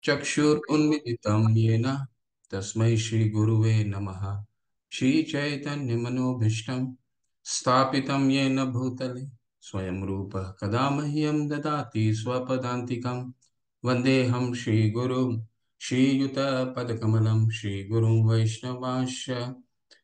चक्षुरुन्मिलितं येन तस्मै श्रीगुरुवे नमः। श्रीचैतन्यमनोभीष्टं स्थापितं येन भूतले स्वयं रूपः कदा मह्यं ददाति स्वपदान्तिकं। वन्देऽहं श्रीगुरुं श्रीयुतपदकमलं श्रीगुरुं वैष्णवांश्च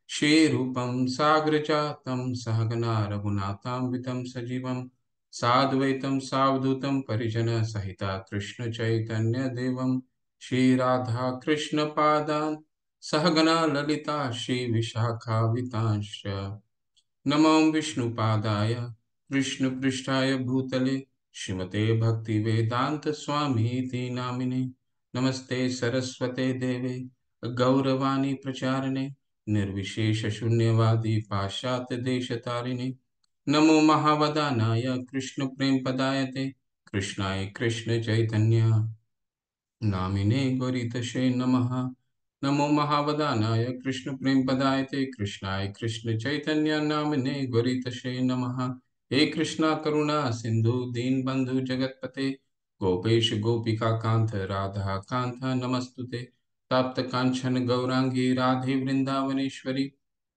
श्रीरूपं साग्रजातं सहगना रघुनाथान्वितं सजीवं साद्वैतं सावधूतं परिजनसहिता कृष्णचैतन्यदेवं श्रीराधाकृष्णपादान् सहगना ललिता श्रीविशाखान्वितांश्च नमो विष्णुपादाय कृष्णपृष्ठाय भूतले श्रीमते भक्तिवेदान्तस्वामीति नामिने। नमस्ते सरस्वते देवे गौरवाणी प्रचारिणे निर्विशेषशून्यवादी पाश्चात्यदेशतारिणे। नमो महावदानाय कृष्णप्रेमपदायते कृष्णाय कृष्णचैतन्य नामिने गौरीतशे नमः। नमो महावदानाय कृष्ण प्रेम पदायते कृष्णाय कृष्ण चैतन्य नामिने गौरीतशे नमः। हे कृष्णा करुणा सिंधु दीन बंधु जगतपते गोपेश गोपिका कांत राधा कांत नमस्तुते। तप्त कांचन गौरांगी राधे वृंदावनेश्वरी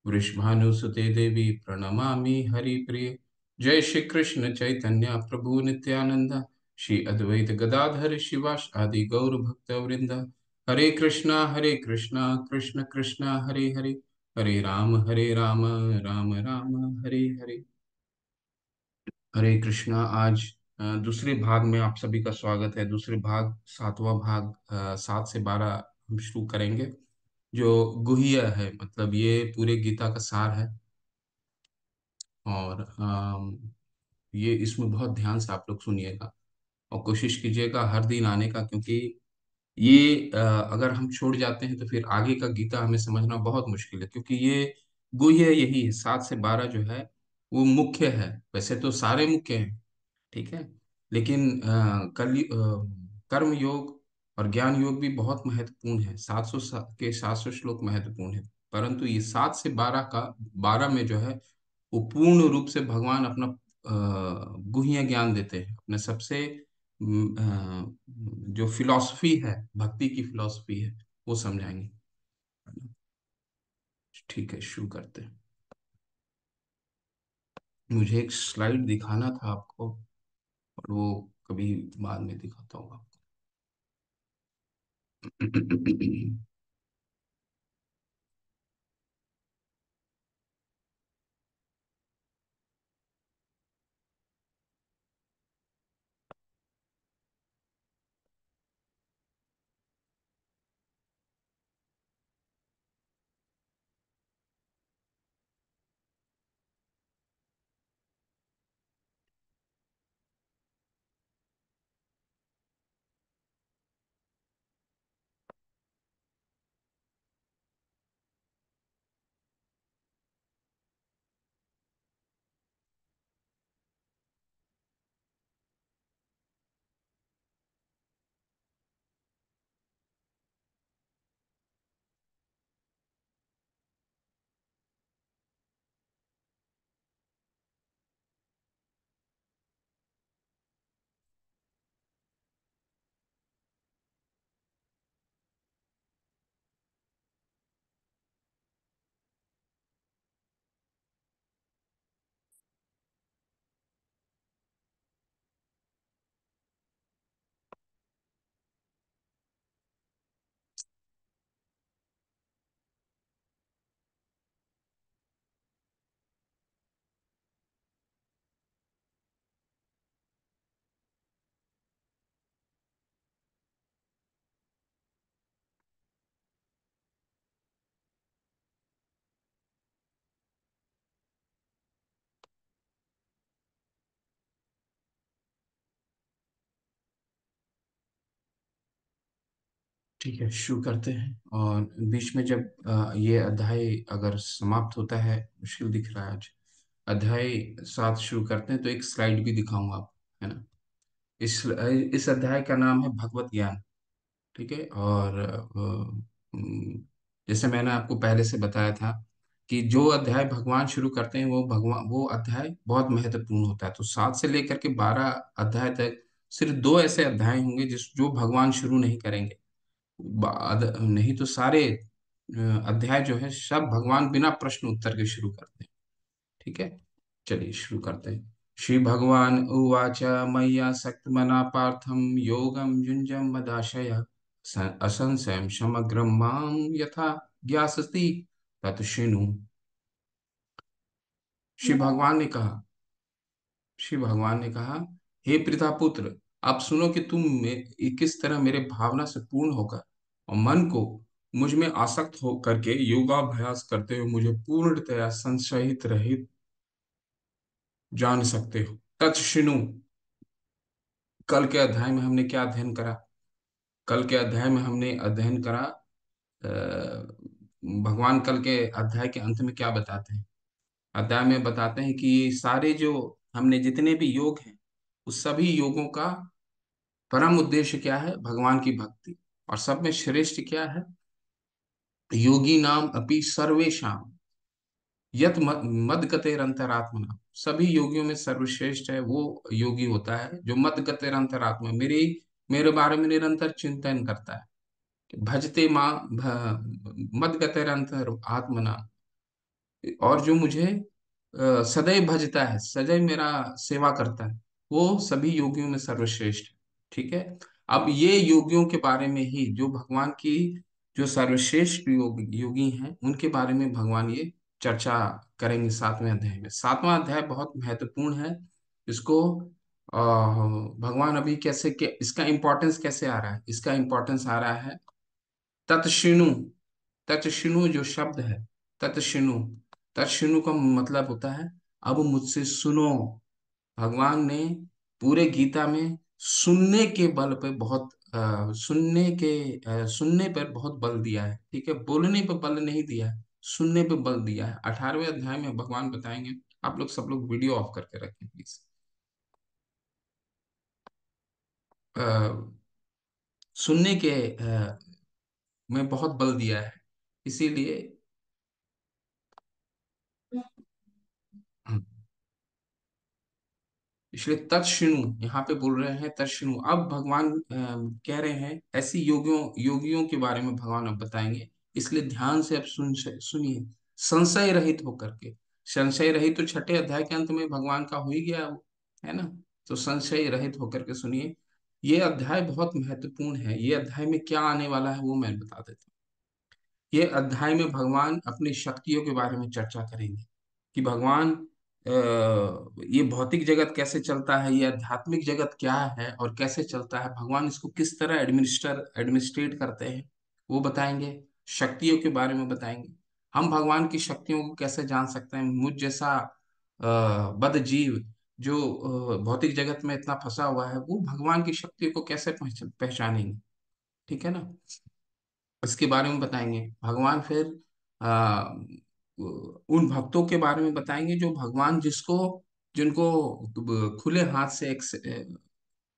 वृषभानुसुते देवी प्रणमामि हरिप्रिय। जय श्री कृष्ण चैतन्य प्रभु नित्यानंद श्री अद्वैत गदाधर शिवास आदि गौर भक्त वृंद। हरे कृष्णा कृष्ण कृष्ण हरे हरे हरे राम राम राम हरे हरे। हरे कृष्णा। आज दूसरे भाग में आप सभी का स्वागत है। दूसरे भाग सातवां भाग 7 से 12 हम शुरू करेंगे, जो गुह्य है, मतलब ये पूरे गीता का सार है। और ये इसमें बहुत ध्यान से आप लोग सुनिएगा और कोशिश कीजिएगा हर दिन आने का, क्योंकि ये अगर हम छोड़ जाते हैं तो फिर आगे का गीता हमें समझना बहुत मुश्किल है, क्योंकि ये गुह्य यही है। 7 से 12 जो है वो मुख्य है। वैसे तो सारे मुख्य हैं, ठीक है, लेकिन कर्म योग और ज्ञान योग भी बहुत महत्वपूर्ण है। 700 श्लोक महत्वपूर्ण है, परंतु ये 7 से 12 का 12 में जो है वो पूर्ण रूप से भगवान अपना गुह्य ज्ञान देते हैं, अपने सबसे जो फिलॉसफी है, भक्ति की फिलॉसफी है, वो समझाएंगे। ठीक है, शुरू करते हैं। मुझे एक स्लाइड दिखाना था आपको, और वो कभी बाद में दिखाता हूँ आपको। ठीक है, शुरू करते हैं। और बीच में जब ये अध्याय अगर समाप्त होता है, मुश्किल दिख रहा है आज, अध्याय 7 शुरू करते हैं तो एक स्लाइड भी दिखाऊंगा आपको, है ना। इस अध्याय का नाम है भगवत ज्ञान। ठीक है। और जैसे मैंने आपको पहले से बताया था कि जो अध्याय भगवान शुरू करते हैं वो अध्याय बहुत महत्वपूर्ण होता है। तो 7 से लेकर के 12 अध्याय तक सिर्फ दो ऐसे अध्याय होंगे जिस जो भगवान शुरू नहीं करेंगे। नहीं तो सारे अध्याय जो है सब भगवान बिना प्रश्न उत्तर के शुरू करते हैं। ठीक है, चलिए शुरू करते हैं। श्री भगवान उवाच मय्या सक्तमना पार्थम योगम युञ्जम मदाशय असंशयं समग्रं मां यथा ज्ञास्यसि तत् शृणु। श्री भगवान ने कहा श्री भगवान ने कहा, हे पितापुत्र, आप सुनो कि किस तरह मेरे भावना से पूर्ण होकर और मन को मुझ में आसक्त हो करके योगाभ्यास करते हुए मुझे पूर्णतया संशयित रहित जान सकते हो। तत्शृणु। कल के अध्याय में हमने क्या अध्ययन करा? कल के अध्याय में हमने अध्ययन करा, भगवान कल के अध्याय के अंत में क्या बताते हैं? अध्याय में बताते हैं कि ये सारे जो हमने जितने भी योग हैं, उस सभी योगों का परम उद्देश्य क्या है? भगवान की भक्ति। और सब में श्रेष्ठ क्या है? योगी नाम अपि सर्वेशाम यत मदगतेर अंतरात्मना। सभी योगियों में सर्वश्रेष्ठ है वो योगी होता है जो मदगतेर अंतरात्मा, मेरे बारे में निरंतर चिंतन करता है। भजते माँ मदगतेर अंतर आत्मना, और जो मुझे सदैव भजता है, सदैव मेरा सेवा करता है, वो सभी योगियों में सर्वश्रेष्ठ है। ठीक है। अब ये योगियों के बारे में ही, जो भगवान की जो सर्वश्रेष्ठ योगी हैं, उनके बारे में भगवान ये चर्चा करेंगे सातवें अध्याय में। सातवां अध्याय बहुत महत्वपूर्ण है। इसको भगवान अभी इसका इंपॉर्टेंस कैसे आ रहा है? इसका इंपॉर्टेंस आ रहा है तत्शिणु। तत्शिणु जो शब्द है, तत्शिणु, तत्शिणु का मतलब होता है अब मुझसे सुनो। भगवान ने पूरे गीता में सुनने के बल पे बहुत सुनने पर बहुत बल दिया है। ठीक है, बोलने पर बल नहीं दिया है, सुनने पे बल दिया है। 18वें अध्याय में भगवान बताएंगे। आप लोग सब लोग वीडियो ऑफ करके रखें प्लीज। सुनने के में बहुत बल दिया है, इसीलिए इसलिए तत्क्षणु यहाँ पे बोल रहे हैं। तत्क्षणु, अब भगवान कह रहे हैं ऐसी योगियों के बारे में भगवान अब बताएंगे। इसलिए ध्यान से अब सुनिए, संशय रहित होकर के। संशय रहित तो छठे अध्याय के अंत में भगवान का हो ही गया वो, है ना? तो संशय रहित होकर के सुनिए। ये अध्याय बहुत महत्वपूर्ण है। ये अध्याय में क्या आने वाला है वो मैं बता देता हूँ। ये अध्याय में भगवान अपनी शक्तियों के बारे में चर्चा करेंगे कि भगवान ये भौतिक जगत कैसे चलता है, ये आध्यात्मिक जगत क्या है और कैसे चलता है, भगवान इसको किस तरह एडमिनिस्ट्रेट करते हैं, वो बताएंगे। शक्तियों के बारे में बताएंगे। हम भगवान की शक्तियों को कैसे जान सकते हैं? मुझ जैसा बद जीव जो भौतिक जगत में इतना फंसा हुआ है, वो भगवान की शक्तियों को कैसे पहचानेंगे? ठीक है ना? इसके बारे में बताएंगे भगवान। फिर आ, उन भक्तों के बारे में बताएंगे जो भगवान जिनको खुले हाथ से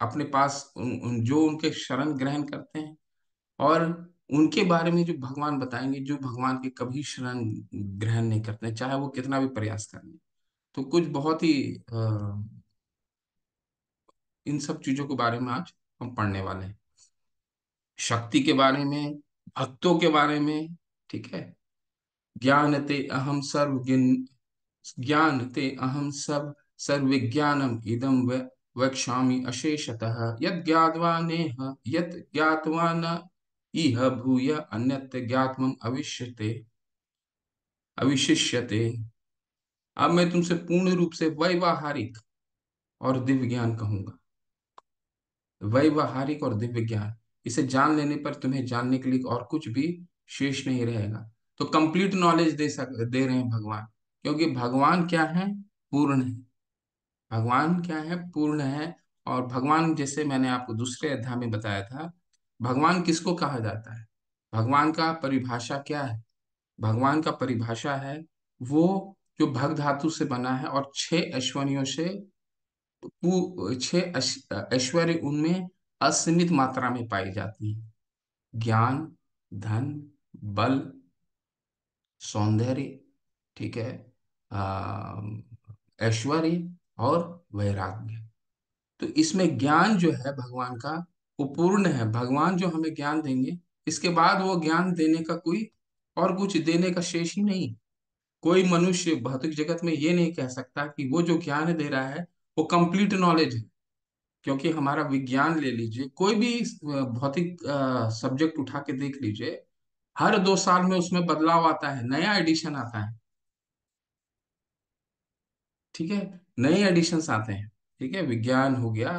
अपने पास जो उनके शरण ग्रहण करते हैं। और उनके बारे में जो भगवान बताएंगे जो भगवान के कभी शरण ग्रहण नहीं करते हैं, चाहे वो कितना भी प्रयास कर लें। तो कुछ बहुत ही इन सब चीजों के बारे में आज हम पढ़ने वाले हैं। शक्ति के बारे में, भक्तों के बारे में। ठीक है। ज्ञान ते अहम ज्ञान ते अहम सर्वविज्ञानम इदम वक्ष्यामि अशेषतः यत् ज्ञात्वा नेह यत् ज्ञात्वा न इह भूय अन्यत् ज्ञातमं अविशिष्यते। अब मैं तुमसे पूर्ण रूप से वैवाहारिक और दिव्य ज्ञान कहूंगा। वैवाहारिक और दिव्य ज्ञान, इसे जान लेने पर तुम्हें जानने के लिए और कुछ भी शेष नहीं रहेगा। तो कंप्लीट नॉलेज दे रहे हैं भगवान, क्योंकि भगवान क्या है? पूर्ण है। भगवान क्या है? पूर्ण है। और भगवान, जैसे मैंने आपको दूसरे अध्याय में बताया था, भगवान किसको कहा जाता है? भगवान का परिभाषा क्या है? भगवान का परिभाषा है वो जो भग धातु से बना है और छह ऐश्वर्यों से ऐश्वर्य उनमें असीमित मात्रा में पाई जाती है। ज्ञान, धन, बल, सौंदर्य, ठीक है, आ, ऐश्वर्य और वैराग्य। तो इसमें ज्ञान जो है भगवान का, वो पूर्ण है। भगवान जो हमें ज्ञान देंगे, इसके बाद वो ज्ञान देने का कोई और कुछ देने का शेष ही नहीं। कोई मनुष्य भौतिक जगत में ये नहीं कह सकता कि वो जो ज्ञान दे रहा है वो कंप्लीट नॉलेज है। क्योंकि हमारा विज्ञान ले लीजिए, कोई भी भौतिक सब्जेक्ट उठा के देख लीजिए, हर 2 साल में उसमें बदलाव आता है, नया एडिशन आता है। ठीक है, नए एडिशंस आते हैं। ठीक है, विज्ञान हो गया,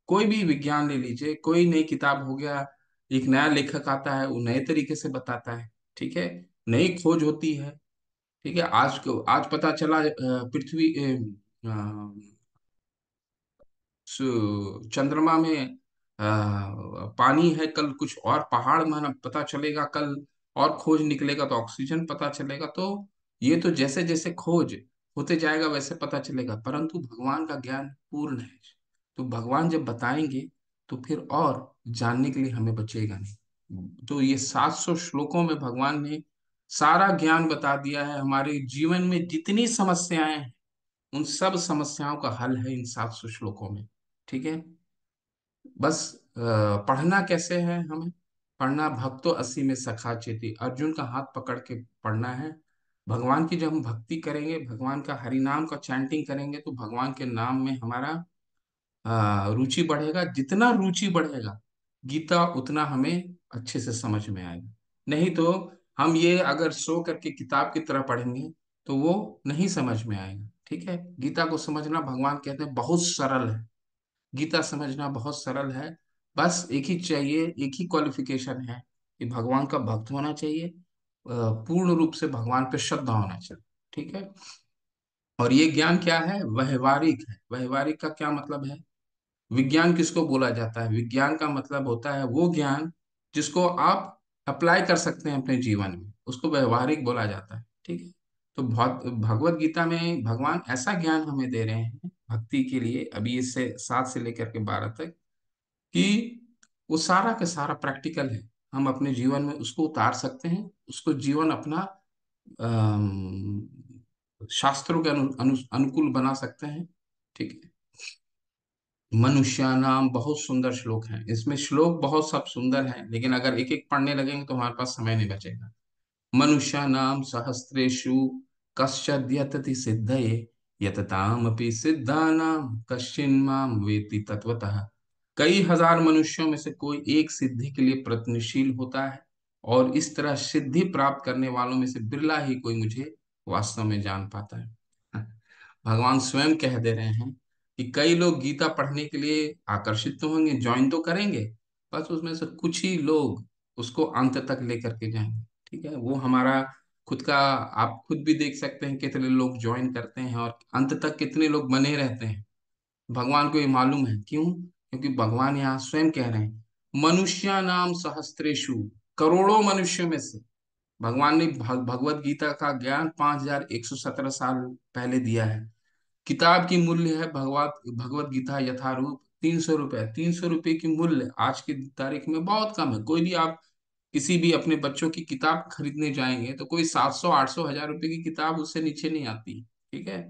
कोई भी विज्ञान ले लीजिए, कोई नई किताब हो गया, एक नया लेखक आता है, वो नए तरीके से बताता है। ठीक है, नई खोज होती है। ठीक है, आज पता चला पृथ्वी चंद्रमा में पानी है, कल कुछ और पहाड़ माना पता चलेगा, कल और खोज निकलेगा तो ऑक्सीजन पता चलेगा। तो ये तो जैसे जैसे खोज होते जाएगा वैसे पता चलेगा, परंतु भगवान का ज्ञान पूर्ण है। तो भगवान जब बताएंगे तो फिर और जानने के लिए हमें बचेगा नहीं। तो ये 700 श्लोकों में भगवान ने सारा ज्ञान बता दिया है। हमारे जीवन में जितनी समस्याएं हैं, उन सब समस्याओं का हल है इन 700 श्लोकों में। ठीक है, बस पढ़ना कैसे है हमें? पढ़ना, भक्तो असी में सखा चेती, अर्जुन का हाथ पकड़ के पढ़ना है। भगवान की जब हम भक्ति करेंगे, भगवान का हरि नाम का चैंटिंग करेंगे, तो भगवान के नाम में हमारा रुचि बढ़ेगा। जितना रुचि बढ़ेगा, गीता उतना हमें अच्छे से समझ में आएगा। नहीं तो हम ये अगर सो करके किताब की तरह पढ़ेंगे तो वो नहीं समझ में आएगा। ठीक है, गीता को समझना, भगवान कहते हैं, बहुत सरल है। गीता समझना बहुत सरल है। बस एक ही चाहिए, एक ही क्वालिफिकेशन है कि भगवान का भक्त होना चाहिए, पूर्ण रूप से भगवान पे श्रद्धा होना चाहिए। ठीक है, और ये ज्ञान क्या है? व्यवहारिक है। व्यवहारिक का क्या मतलब है? विज्ञान किसको बोला जाता है? विज्ञान का मतलब होता है वो ज्ञान जिसको आप अप्लाई कर सकते हैं अपने जीवन में, उसको व्यवहारिक बोला जाता है। ठीक है, तो भगवत गीता में भगवान ऐसा ज्ञान हमें दे रहे हैं भक्ति के लिए, अभी इससे 7 से लेकर के 12 तक, कि वो सारा का सारा प्रैक्टिकल है। हम अपने जीवन में उसको उतार सकते हैं, उसको जीवन अपना अम, शास्त्रों के अनुकूल बना सकते हैं। ठीक है, मनुष्यानाम, बहुत सुंदर श्लोक है इसमें। श्लोक बहुत सब सुंदर है, लेकिन अगर एक एक पढ़ने लगेंगे तो हमारे पास समय नहीं बचेगा। मनुष्यानाम सहस्रेषु कश्चिद् यतति सिद्धये, यततामपि सिद्धानाम कश्चिन्माम वेत्ति तत्वतः। कई हजार मनुष्यों में से कोई एक सिद्धि के लिए प्रयत्नशील होता है, और इस तरह सिद्धि प्राप्त करने वालों में से बिरला ही कोई मुझे वास्तव में जान पाता है। भगवान स्वयं कह दे रहे हैं कि कई लोग गीता पढ़ने के लिए आकर्षित तो होंगे, ज्वाइन तो करेंगे, बस उसमें से कुछ ही लोग उसको अंत तक लेकर के जाएंगे। ठीक है, वो हमारा खुद का, आप खुद भी देख सकते हैं कितने लोग ज्वाइन करते हैं और अंत तक कितने लोग बने रहते हैं। भगवान को ये मालूम है। क्यों? क्योंकि भगवान यहाँ स्वयं कह रहे हैं, मनुष्या नाम सहस्त्रेषु, करोड़ों मनुष्यों में से। भगवान ने भगवत गीता का ज्ञान 5117 साल पहले दिया है। किताब की मूल्य है भगवत भगवत गीता यथारूप 300 रुपए। 300 रुपए की मूल्य आज की तारीख में बहुत कम है। कोई भी आप किसी भी अपने बच्चों की किताब खरीदने जाएंगे तो कोई 700 800 1000 रुपए की किताब उससे नीचे नहीं आती। ठीक है,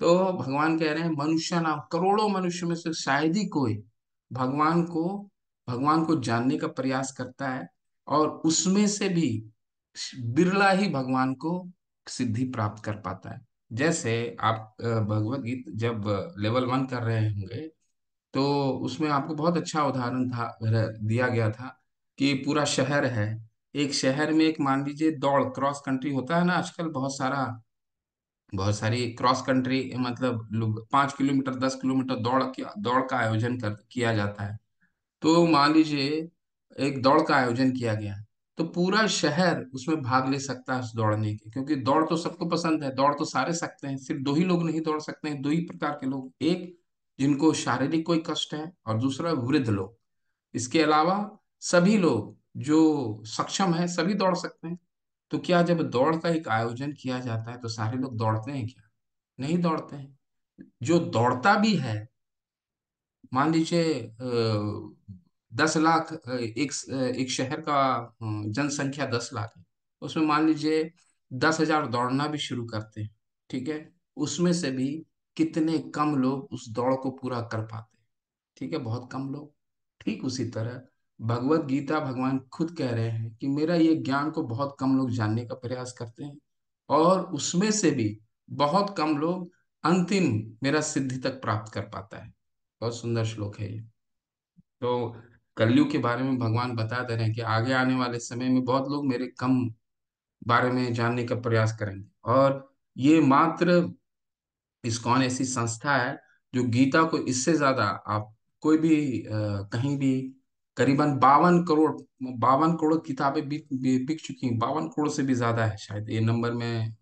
तो भगवान कह रहे हैं मनुष्य नाम, करोड़ों मनुष्य में से शायद ही कोई भगवान को भगवान को जानने का प्रयास करता है, और उसमें से भी बिरला ही भगवान को सिद्धि प्राप्त कर पाता है। जैसे आप भगवत गीता जब लेवल 1 कर रहे होंगे, तो उसमें आपको बहुत अच्छा उदाहरण था, दिया गया था कि पूरा शहर है। एक शहर में, एक मान लीजिए दौड़, क्रॉस कंट्री होता है ना आजकल, बहुत सारी क्रॉस कंट्री, मतलब लोग 5 किलोमीटर 10 किलोमीटर दौड़ का आयोजन किया जाता है। तो मान लीजिए एक दौड़ का आयोजन किया गया, तो पूरा शहर उसमें भाग ले सकता है उस दौड़ने के, क्योंकि दौड़ तो सबको पसंद है, दौड़ तो सारे सकते हैं, सिर्फ दो ही लोग नहीं दौड़ सकते हैं, दो ही प्रकार के लोग, एक जिनको शारीरिक कोई कष्ट है और दूसरा वृद्ध लोग। इसके अलावा सभी लोग जो सक्षम है सभी दौड़ सकते हैं। तो क्या जब दौड़ का एक आयोजन किया जाता है तो सारे लोग दौड़ते हैं क्या? नहीं दौड़ते हैं। जो दौड़ता भी है, मान लीजिए 10 लाख, एक शहर का जनसंख्या 10 लाख है, उसमें मान लीजिए 10,000 दौड़ना भी शुरू करते हैं। ठीक है, उसमें से भी कितने कम लोग उस दौड़ को पूरा कर पाते हैं। ठीक है, बहुत कम लोग। ठीक उसी तरह भगवत गीता, भगवान खुद कह रहे हैं कि मेरा ये ज्ञान को बहुत कम लोग जानने का प्रयास करते हैं, और उसमें से भी बहुत कम लोग अंतिम मेरा सिद्धि तक प्राप्त कर पाता है। बहुत सुंदर श्लोक है ये। तो कलयुग के बारे में भगवान बता दे रहे हैं कि आगे आने वाले समय में बहुत लोग मेरे कम बारे में जानने का प्रयास करेंगे, और ये मात्र इस्कॉन ऐसी संस्था है जो गीता को इससे ज्यादा, आप कोई भी कहीं भी, करीबन 52 करोड़ किताबें बिक चुकी हैं। 52 करोड़ से भी ज्यादा है शायद ये नंबर में,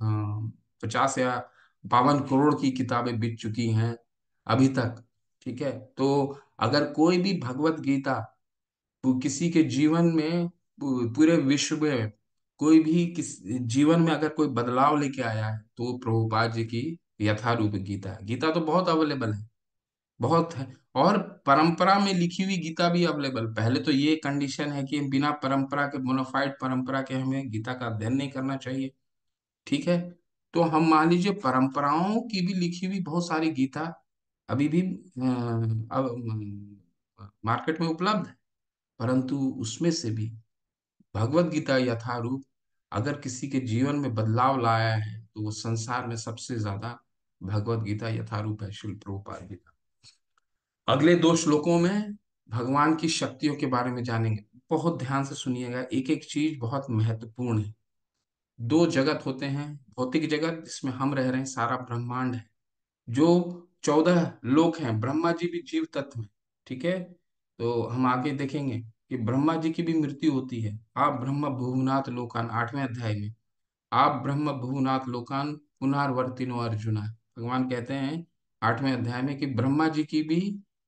50 या 52 करोड़ की किताबें बिक चुकी हैं अभी तक। ठीक है, तो अगर कोई भी भगवत गीता किसी के जीवन में, पूरे विश्व में कोई भी किस जीवन में अगर कोई बदलाव लेके आया है, तो वो प्रभुपाद जी की यथारूप गीता है। गीता तो बहुत अवेलेबल है, बहुत है। और परंपरा में लिखी हुई गीता भी अवेलेबल। पहले तो ये कंडीशन है कि बिना परंपरा के, बोनाफाइड परंपरा के, हमें गीता का अध्ययन नहीं करना चाहिए। ठीक है, तो हम मान लीजिए परंपराओं की भी लिखी हुई बहुत सारी गीता अभी भी मार्केट में उपलब्ध है, परंतु उसमें से भी भगवत गीता यथारूप अगर किसी के जीवन में बदलाव लाया है, तो वो संसार में सबसे ज्यादा भगवत गीता यथारूप है, श्रील प्रभुपाद जी का। अगले 2 श्लोकों में भगवान की शक्तियों के बारे में जानेंगे। बहुत ध्यान से सुनिएगा, एक एक चीज बहुत महत्वपूर्ण है। 2 जगत होते हैं, भौतिक जगत जिसमें हम रह रहे हैं, सारा ब्रह्मांड है, जो 14 लोक हैं, ब्रह्मा जी भी जीव तत्व हैं। ठीक है, तो हम आगे देखेंगे कि ब्रह्मा जी की भी मृत्यु होती है। आप ब्रह्म भुवनाथ लोकान, 8वें अध्याय में, आप ब्रह्म भुवनाथ लोकान पुनर्वर्तिनो अर्जुना। भगवान कहते हैं 8वें अध्याय में कि ब्रह्मा जी की भी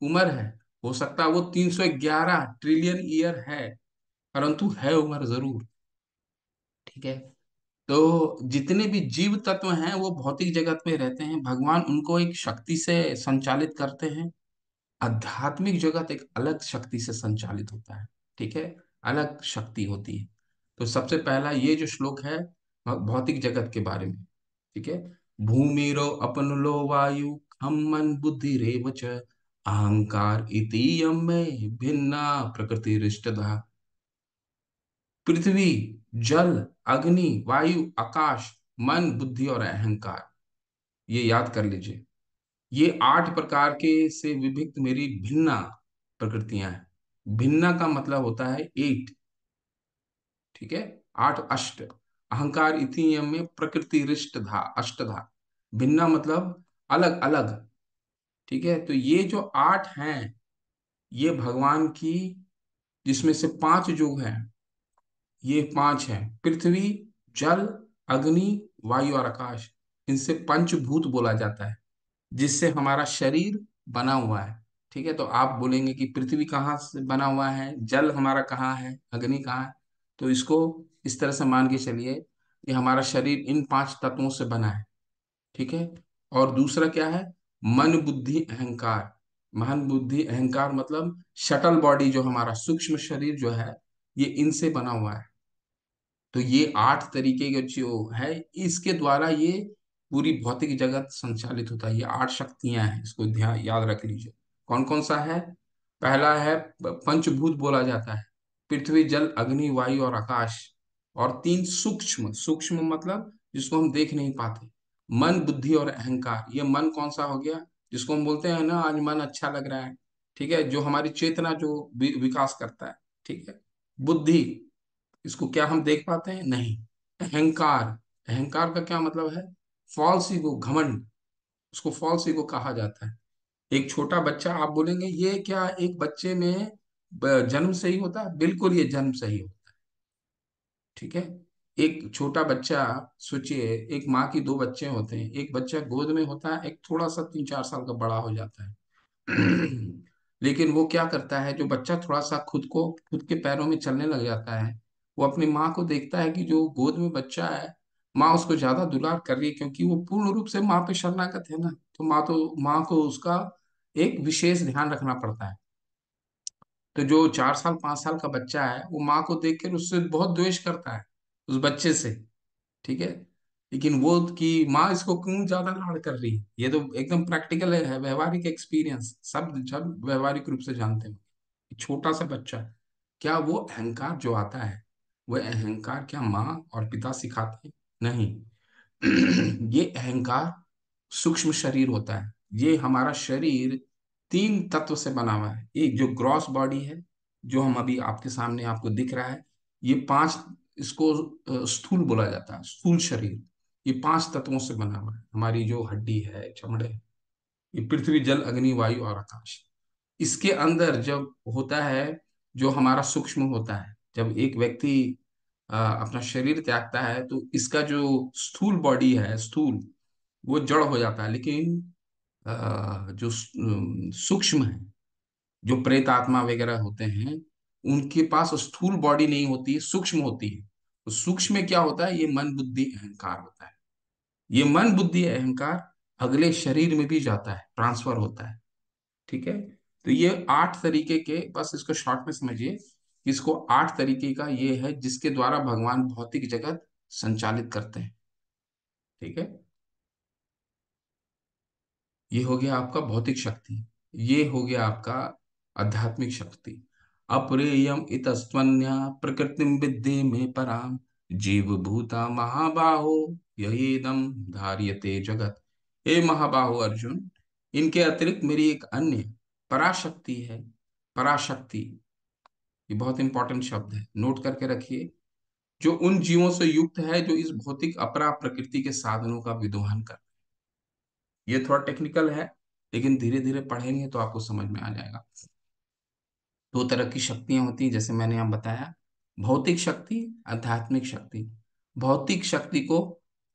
उम्र है। हो सकता है वो 311 ट्रिलियन ईयर है, परंतु है उम्र जरूर। ठीक है, तो जितने भी जीव तत्व हैं वो भौतिक जगत में रहते हैं, भगवान उनको एक शक्ति से संचालित करते हैं। आध्यात्मिक जगत एक अलग शक्ति से संचालित होता है। ठीक है, अलग शक्ति होती है। तो सबसे पहला ये जो श्लोक है भौतिक जगत के बारे में। ठीक है, भूमिरो अपनुलो वायु खम मन बुद्धि रेव च अहंकार इतीयम में भिन्ना प्रकृति। पृथ्वी, जल, अग्नि, वायु, आकाश, मन, बुद्धि और अहंकार, ये याद कर लीजिए। ये 8 प्रकार के से विभक्त मेरी भिन्ना प्रकृतियां हैं। भिन्ना का मतलब होता है 8। ठीक है, 8 अष्ट। अहंकार इतियम में प्रकृति रिष्टधा, अष्टधा। भिन्ना मतलब अलग अलग। ठीक है, तो ये जो 8 हैं, ये भगवान की, जिसमें से 5 जो हैं, ये 5 हैं पृथ्वी, जल, अग्नि, वायु और आकाश। इनसे पंचभूत बोला जाता है, जिससे हमारा शरीर बना हुआ है। ठीक है, तो आप बोलेंगे कि पृथ्वी कहाँ से बना हुआ है, जल हमारा कहाँ है, अग्नि कहाँ है। तो इसको इस तरह से मान के चलिए कि हमारा शरीर इन 5 तत्वों से बना है। ठीक है, और दूसरा क्या है, मन बुद्धि अहंकार। मन बुद्धि अहंकार मतलब शटल बॉडी, जो हमारा सूक्ष्म शरीर जो है, ये इनसे बना हुआ है। तो ये 8 तरीके के जो है, इसके द्वारा ये पूरी भौतिक जगत संचालित होता है। ये 8 शक्तियां हैं, इसको ध्यान याद रख लीजिए। कौन कौन सा है? पहला है पंचभूत बोला जाता है, पृथ्वी, जल, अग्नि, वायु और आकाश। और 3 सूक्ष्म, सूक्ष्म मतलब जिसको हम देख नहीं पाते, मन, बुद्धि और अहंकार। ये मन कौन सा हो गया? जिसको हम बोलते हैं ना, आज मन अच्छा लग रहा है। ठीक है, जो हमारी चेतना जो विकास करता है। ठीक है, बुद्धि, इसको क्या हम देख पाते हैं? नहीं। अहंकार, अहंकार का क्या मतलब है? फॉल्स ईगो, घमंड, उसको फॉल्स ईगो कहा जाता है। एक छोटा बच्चा, आप बोलेंगे ये क्या एक बच्चे में जन्म से ही होता है? बिल्कुल, ये जन्म से ही होता है। ठीक है, एक छोटा बच्चा, सोचिए, एक माँ की 2 बच्चे होते हैं, एक बच्चा गोद में होता है, एक थोड़ा सा 3-4 साल का बड़ा हो जाता है। लेकिन वो क्या करता है, जो बच्चा थोड़ा सा खुद के पैरों में चलने लग जाता है, वो अपनी माँ को देखता है कि जो गोद में बच्चा है, माँ उसको ज्यादा दुलार कर रही है, क्योंकि वो पूर्ण रूप से माँ पे शरणागत है ना। तो माँ को उसका एक विशेष ध्यान रखना पड़ता है। तो जो 4 साल 5 साल का बच्चा है, वो माँ को देख कर उससे बहुत द्वेष करता है, उस बच्चे से। ठीक है, लेकिन वो कि माँ इसको क्यों ज्यादा लाड कर रही है, ये तो एकदम प्रैक्टिकल है, व्यवहारिक एक्सपीरियंस, सब सब व्यवहारिक रूप से जानते हैं। छोटा सा बच्चा, क्या वो अहंकार जो आता है, वो अहंकार क्या माँ और पिता सिखाते हैं? नहीं। ये अहंकार सूक्ष्म शरीर होता है। ये हमारा शरीर तीन तत्व से बना हुआ है। एक जो ग्रॉस बॉडी है, जो हम अभी आपके सामने आपको दिख रहा है, ये पांच, इसको स्थूल बोला जाता है, स्थूल शरीर। ये पांच तत्वों से बना हुआ है। हमारी जो हड्डी है, चमड़े, ये पृथ्वी, जल, अग्नि, वायु और आकाश। इसके अंदर जब होता है, जो हमारा सूक्ष्म होता है, जब एक व्यक्ति अपना शरीर त्यागता है, तो इसका जो स्थूल बॉडी है, स्थूल, वो जड़ हो जाता है। लेकिन जो सूक्ष्म है, जो प्रेत आत्मा वगैरह होते हैं, उनके पास स्थूल बॉडी नहीं होती है, सूक्ष्म होती है। तो सूक्ष्म में क्या होता है? ये मन बुद्धि अहंकार होता है। ये मन बुद्धि अहंकार अगले शरीर में भी जाता है, ट्रांसफर होता है। ठीक है। तो ये आठ तरीके के, बस इसको शॉर्ट में समझिए, इसको आठ तरीके का ये है जिसके द्वारा भगवान भौतिक जगत संचालित करते हैं। ठीक है। ये हो गया आपका भौतिक शक्ति। ये हो गया आपका आध्यात्मिक शक्ति। अपरेयम इतस्त्वन्या प्रकृतिम विद्धि में पराम, जीव भूता महाबाहो यहीदम धार्यते जगत। हे महाबाहो अर्जुन, इनके अतिरिक्त मेरी एक अन्य पराशक्ति है। पराशक्ति, ये बहुत इंपॉर्टेंट शब्द है, नोट करके रखिए। जो उन जीवों से युक्त है जो इस भौतिक अपरा प्रकृति के साधनों का विद्वान कर। ये थोड़ा टेक्निकल है, लेकिन धीरे धीरे पढ़ेंगे तो आपको समझ में आ जाएगा। दो तरह की शक्तियां होती हैं, जैसे मैंने यहाँ बताया, भौतिक शक्ति, आध्यात्मिक शक्ति। भौतिक शक्ति को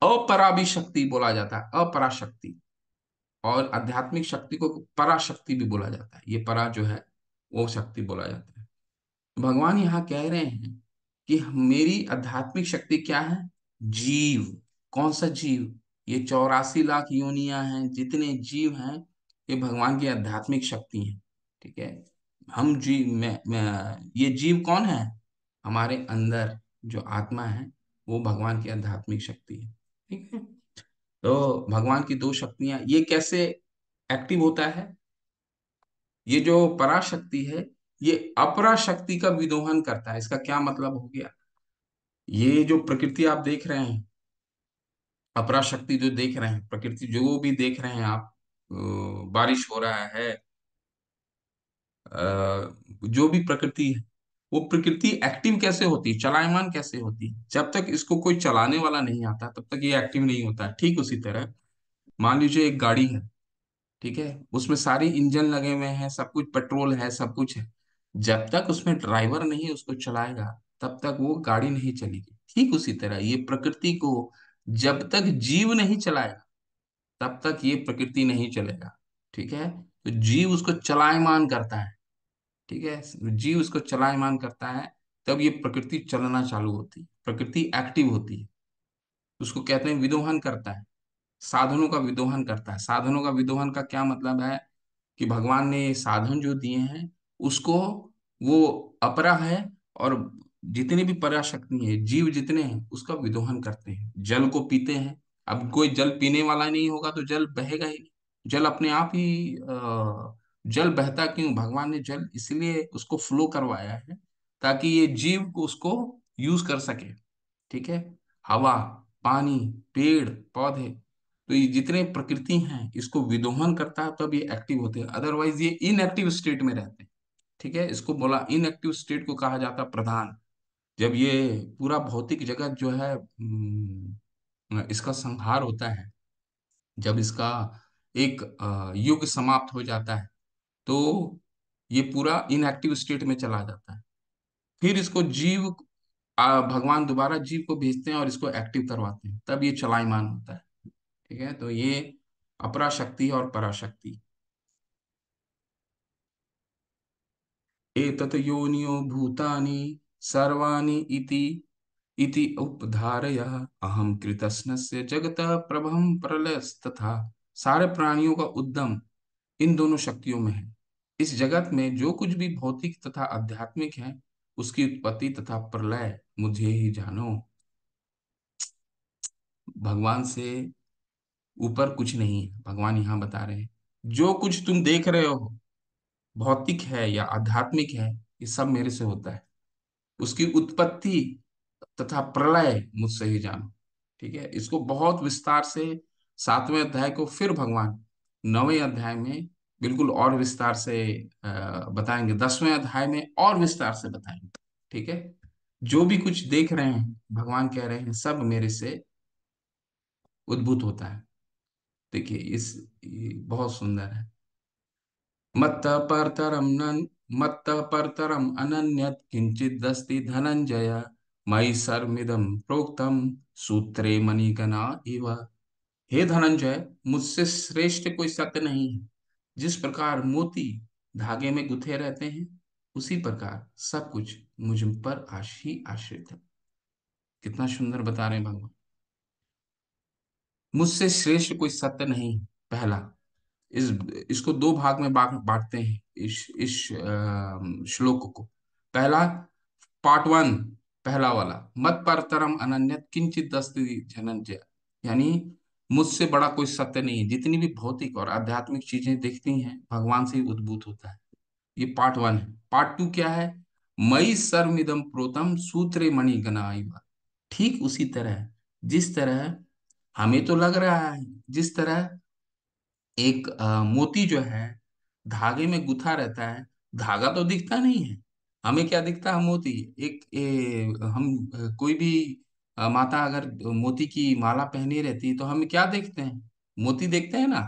अपराभी शक्ति बोला जाता है, अपराशक्ति। और आध्यात्मिक शक्ति को पराशक्ति भी बोला जाता है। ये परा जो है, वो शक्ति बोला जाता है। भगवान यहाँ कह रहे हैं कि मेरी आध्यात्मिक शक्ति क्या है? जीव। कौन सा जीव? ये 84 लाख योनियां हैं, जितने जीव हैं, ये भगवान की आध्यात्मिक शक्ति है। ठीक है। हम जीव में ये जीव कौन है? हमारे अंदर जो आत्मा है, वो भगवान की आध्यात्मिक शक्ति है। ठीक है। तो भगवान की दो शक्तियां, ये कैसे एक्टिव होता है? ये जो पराशक्ति है, ये अपराशक्ति का विदोहन करता है। इसका क्या मतलब हो गया? ये जो प्रकृति आप देख रहे हैं, अपराशक्ति जो देख रहे हैं, प्रकृति जो भी देख रहे हैं आप, बारिश हो रहा है, जो भी प्रकृति है, वो प्रकृति एक्टिव कैसे होती है, चलायमान कैसे होती है? जब तक इसको कोई चलाने वाला नहीं आता, तब तक ये एक्टिव नहीं होता है। ठीक उसी तरह मान लीजिए एक गाड़ी है, ठीक है, उसमें सारे इंजन लगे हुए हैं, सब कुछ पेट्रोल है, सब कुछ है। जब तक उसमें ड्राइवर नहीं उसको चलाएगा, तब तक वो गाड़ी नहीं चलेगी। ठीक उसी तरह ये प्रकृति को जब तक जीव नहीं चलाएगा, तब तक ये प्रकृति नहीं चलेगा। ठीक है। तो जीव उसको चलायमान करता है। ठीक है। जीव उसको चलायमान करता है, तब ये प्रकृति चलना चालू होती है, प्रकृति एक्टिव होती है। उसको कहते हैं विदोहन करता है, साधनों का विदोहन करता है। साधनों का विदोहन का क्या मतलब है? कि भगवान ने ये साधन जो दिए हैं, उसको, वो अपरा है, और जितने भी पराशक्ति है, जीव जितने हैं, उसका विदोहन करते हैं, जल को पीते हैं। अब कोई जल पीने वाला नहीं होगा तो जल बहेगा ही नहीं। जल अपने आप ही जल बहता क्यों? भगवान ने जल इसलिए उसको फ्लो करवाया है, ताकि ये जीव को उसको यूज कर सके। ठीक है। हवा, पानी, पेड़, पौधे, तो ये जितने प्रकृति हैं, इसको विदोहन करता है, तब ये एक्टिव होते हैं, अदरवाइज ये इनएक्टिव स्टेट में रहते हैं। ठीक है। इसको बोला, इनएक्टिव स्टेट को कहा जाता है प्रधान। जब ये पूरा भौतिक जगत जो है, इसका संहार होता है, जब इसका एक युग समाप्त हो जाता है, तो ये पूरा इनएक्टिव स्टेट में चला जाता है। फिर इसको जीव, भगवान दोबारा जीव को भेजते हैं और इसको एक्टिव करवाते हैं, तब ये चलायमान होता है। ठीक है। तो ये अपराशक्ति और पराशक्ति। एतत् योनियो भूतानि सर्वाणि इति इति उपधारय अहम कृतस्नस्य जगतः प्रभवं प्रलयस्तथा। सारे प्राणियों का उद्गम इन दोनों शक्तियों में है। इस जगत में जो कुछ भी भौतिक तथा आध्यात्मिक है, उसकी उत्पत्ति तथा प्रलय मुझे ही जानो। भगवान से ऊपर कुछ नहीं है। भगवान यहाँ बता रहे हैं जो कुछ तुम देख रहे हो, भौतिक है या आध्यात्मिक है, ये सब मेरे से होता है। उसकी उत्पत्ति तथा प्रलय मुझसे ही जानो। ठीक है, इसको बहुत विस्तार से 7वें अध्याय को फिर भगवान 9वें अध्याय में बिल्कुल और विस्तार से बताएंगे। 10वें अध्याय में और विस्तार से बताएंगे। ठीक है, जो भी कुछ देख रहे हैं भगवान कह रहे हैं सब मेरे से उद्भूत होता है। देखिए ये बहुत सुंदर है। मत्तः परतरम नन मत्तः परतरम अनन्यत् किंचिदस्ति धनंजय मयि सर्वमिदं प्रोक्तम सूत्रे मणिगणा इव। हे धनंजय, मुझसे श्रेष्ठ कोई सत्य नहीं है। जिस प्रकार मोती धागे में गुथे रहते हैं, उसी प्रकार सब कुछ मुझ पर ही आश्रित है। कितना सुंदर बता रहे हैं भगवान। मुझसे श्रेष्ठ कोई सत्य नहीं है। पहला, इस इसको दो भाग में बांटते हैं इस श्लोक को। पहला, पार्ट 1, पहला वाला, मत परतरम अनन्यत किंचित दस्ति धनंजय, यानी मुझसे बड़ा कोई सत्य नहीं है। जितनी भी भौतिक और आध्यात्मिक चीजें देखती हैं भगवान से ही उद्भूत होता है। ये पार्ट 1 है। पार्ट 2 क्या है? मयि सर्वमिदं प्रोतम सूत्रे मणिगणा इव। ठीक उसी तरह, जिस तरह हमें तो लग रहा है, जिस तरह एक मोती जो है धागे में गुथा रहता है, धागा तो दिखता नहीं है। हमें क्या दिखता है? मोती। एक हम कोई भी माता अगर मोती की माला पहनी रहती है तो हम क्या देखते हैं? मोती देखते हैं ना,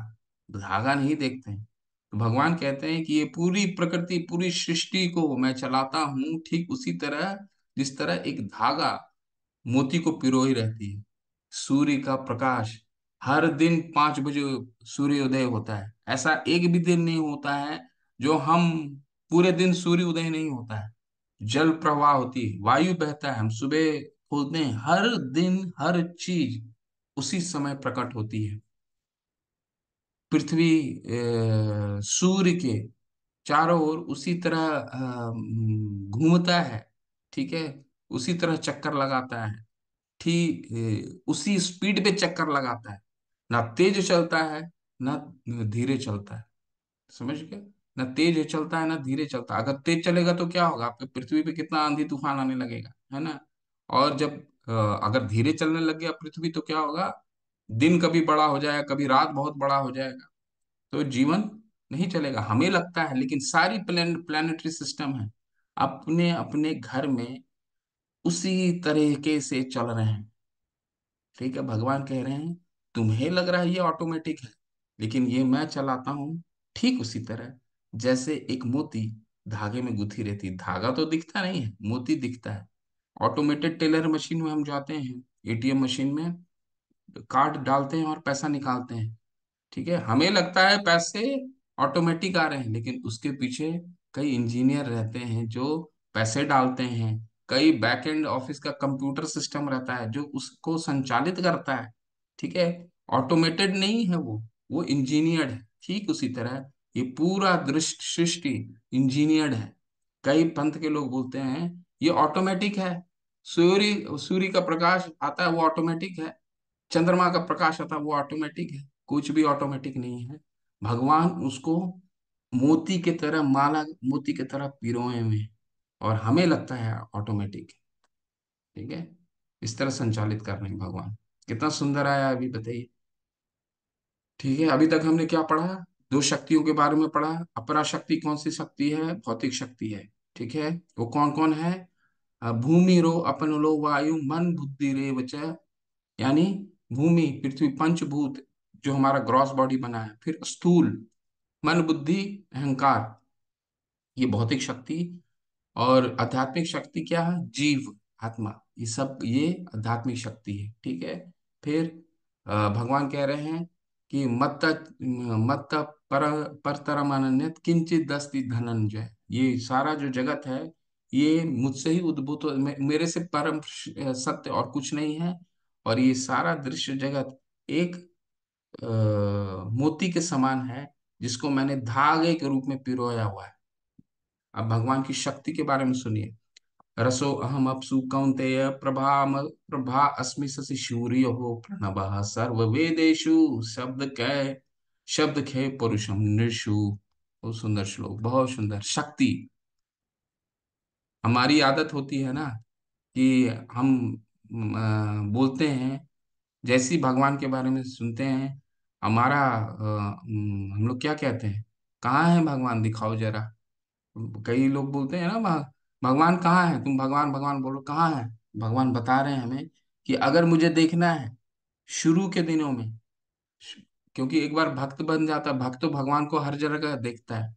धागा नहीं देखते हैं। तो भगवान कहते हैं कि ये पूरी प्रकृति, पूरी सृष्टि को मैं चलाता हूँ ठीक उसी तरह जिस तरह एक धागा मोती को पिरोई रहती है। सूर्य का प्रकाश, हर दिन 5 बजे सूर्योदय होता है। ऐसा एक भी दिन नहीं होता है जो हम पूरे दिन सूर्य उदय नहीं होता है। जल प्रवाह होती है, वायु बहता है, हम सुबह खोलते हैं, हर दिन हर चीज उसी समय प्रकट होती है। पृथ्वी सूर्य के चारों ओर उसी तरह घूमता है। ठीक है, उसी तरह चक्कर लगाता है। ठीक उसी स्पीड पे चक्कर लगाता है। ना तेज चलता है, ना धीरे चलता है। समझ गए? ना तेज चलता है ना धीरे चलता है। अगर तेज चलेगा तो क्या होगा? आपके पृथ्वी पे कितना आंधी तूफान आने लगेगा, है ना? और जब अगर धीरे चलने लग गया पृथ्वी तो क्या होगा? दिन कभी बड़ा हो जाएगा, कभी रात बहुत बड़ा हो जाएगा, तो जीवन नहीं चलेगा। हमें लगता है, लेकिन सारी प्लानिटरी सिस्टम है अपने अपने घर में उसी तरीके से चल रहे हैं। ठीक है, भगवान कह रहे हैं तुम्हें लग रहा है ये ऑटोमेटिक है, लेकिन ये मैं चलाता हूँ ठीक उसी तरह जैसे एक मोती धागे में गुथी रहती है। धागा तो दिखता नहीं है, मोती दिखता है। ऑटोमेटेड टेलर मशीन में हम जाते हैं, एटीएम मशीन में कार्ड डालते हैं और पैसा निकालते हैं। ठीक है, हमें लगता है पैसे ऑटोमेटिक आ रहे हैं, लेकिन उसके पीछे कई इंजीनियर रहते हैं जो पैसे डालते हैं। कई बैक एंड ऑफिस का कंप्यूटर सिस्टम रहता है जो उसको संचालित करता है। ठीक है, ऑटोमेटेड नहीं है वो इंजीनियर्ड है। ठीक उसी तरह ये पूरा दृष्ट सृष्टि इंजीनियर्ड है। कई पंथ के लोग बोलते हैं ये ऑटोमेटिक है। सूर्य सूर्य का प्रकाश आता है वो ऑटोमेटिक है, चंद्रमा का प्रकाश आता है वो ऑटोमेटिक है। कुछ भी ऑटोमेटिक नहीं है। भगवान उसको मोती की तरह, माला मोती की तरह पिरोए हुए हैं, और हमें लगता है ऑटोमेटिक। ठीक है, इस तरह संचालित कर रहे हैं भगवान। कितना सुंदर आया अभी, बताइए। ठीक है, अभी तक हमने क्या पढ़ा? दो शक्तियों के बारे में पढ़ा। अपरा शक्ति कौन सी शक्ति है? भौतिक शक्ति है। ठीक है, वो कौन कौन है? भूमि रो अपन लो वायु मन बुद्धि रे वच, यानी भूमि पृथ्वी पंचभूत जो हमारा ग्रॉस बॉडी बना है। फिर स्थूल मन बुद्धि अहंकार, ये भौतिक शक्ति। और आध्यात्मिक शक्ति क्या है? जीव आत्मा, ये सब ये आध्यात्मिक शक्ति है। ठीक है, फिर भगवान कह रहे हैं कि मत्त मत्त पर परतरम अनन्यत किंचित दस्ति धनंजय। ये सारा जो जगत है ये मुझसे ही उद्भूत मेरे से परम सत्य और कुछ नहीं है। और ये सारा दृश्य जगत एक मोती के समान है जिसको मैंने धागे के रूप में पिरोया हुआ है। अब भगवान की शक्ति के बारे में सुनिए। रसो अहम अपसु कौन्तेय प्रभा अस्मि शशि सूर्यो प्रणवः सर्ववेदेषु शब्द खे पुरुषम नृषु। बहुत सुंदर श्लोक, बहुत सुंदर। शक्ति, हमारी आदत होती है ना कि हम बोलते हैं, जैसी भगवान के बारे में सुनते हैं, हमारा हम लोग क्या कहते हैं, कहाँ है भगवान, दिखाओ जरा। कई लोग बोलते हैं ना, भगवान कहाँ है, तुम भगवान भगवान बोलो, कहाँ है भगवान। बता रहे हैं हमें कि अगर मुझे देखना है शुरू के दिनों में, क्योंकि एक बार भक्त बन जाता है, भक्त तो भगवान को हर जगह देखता है,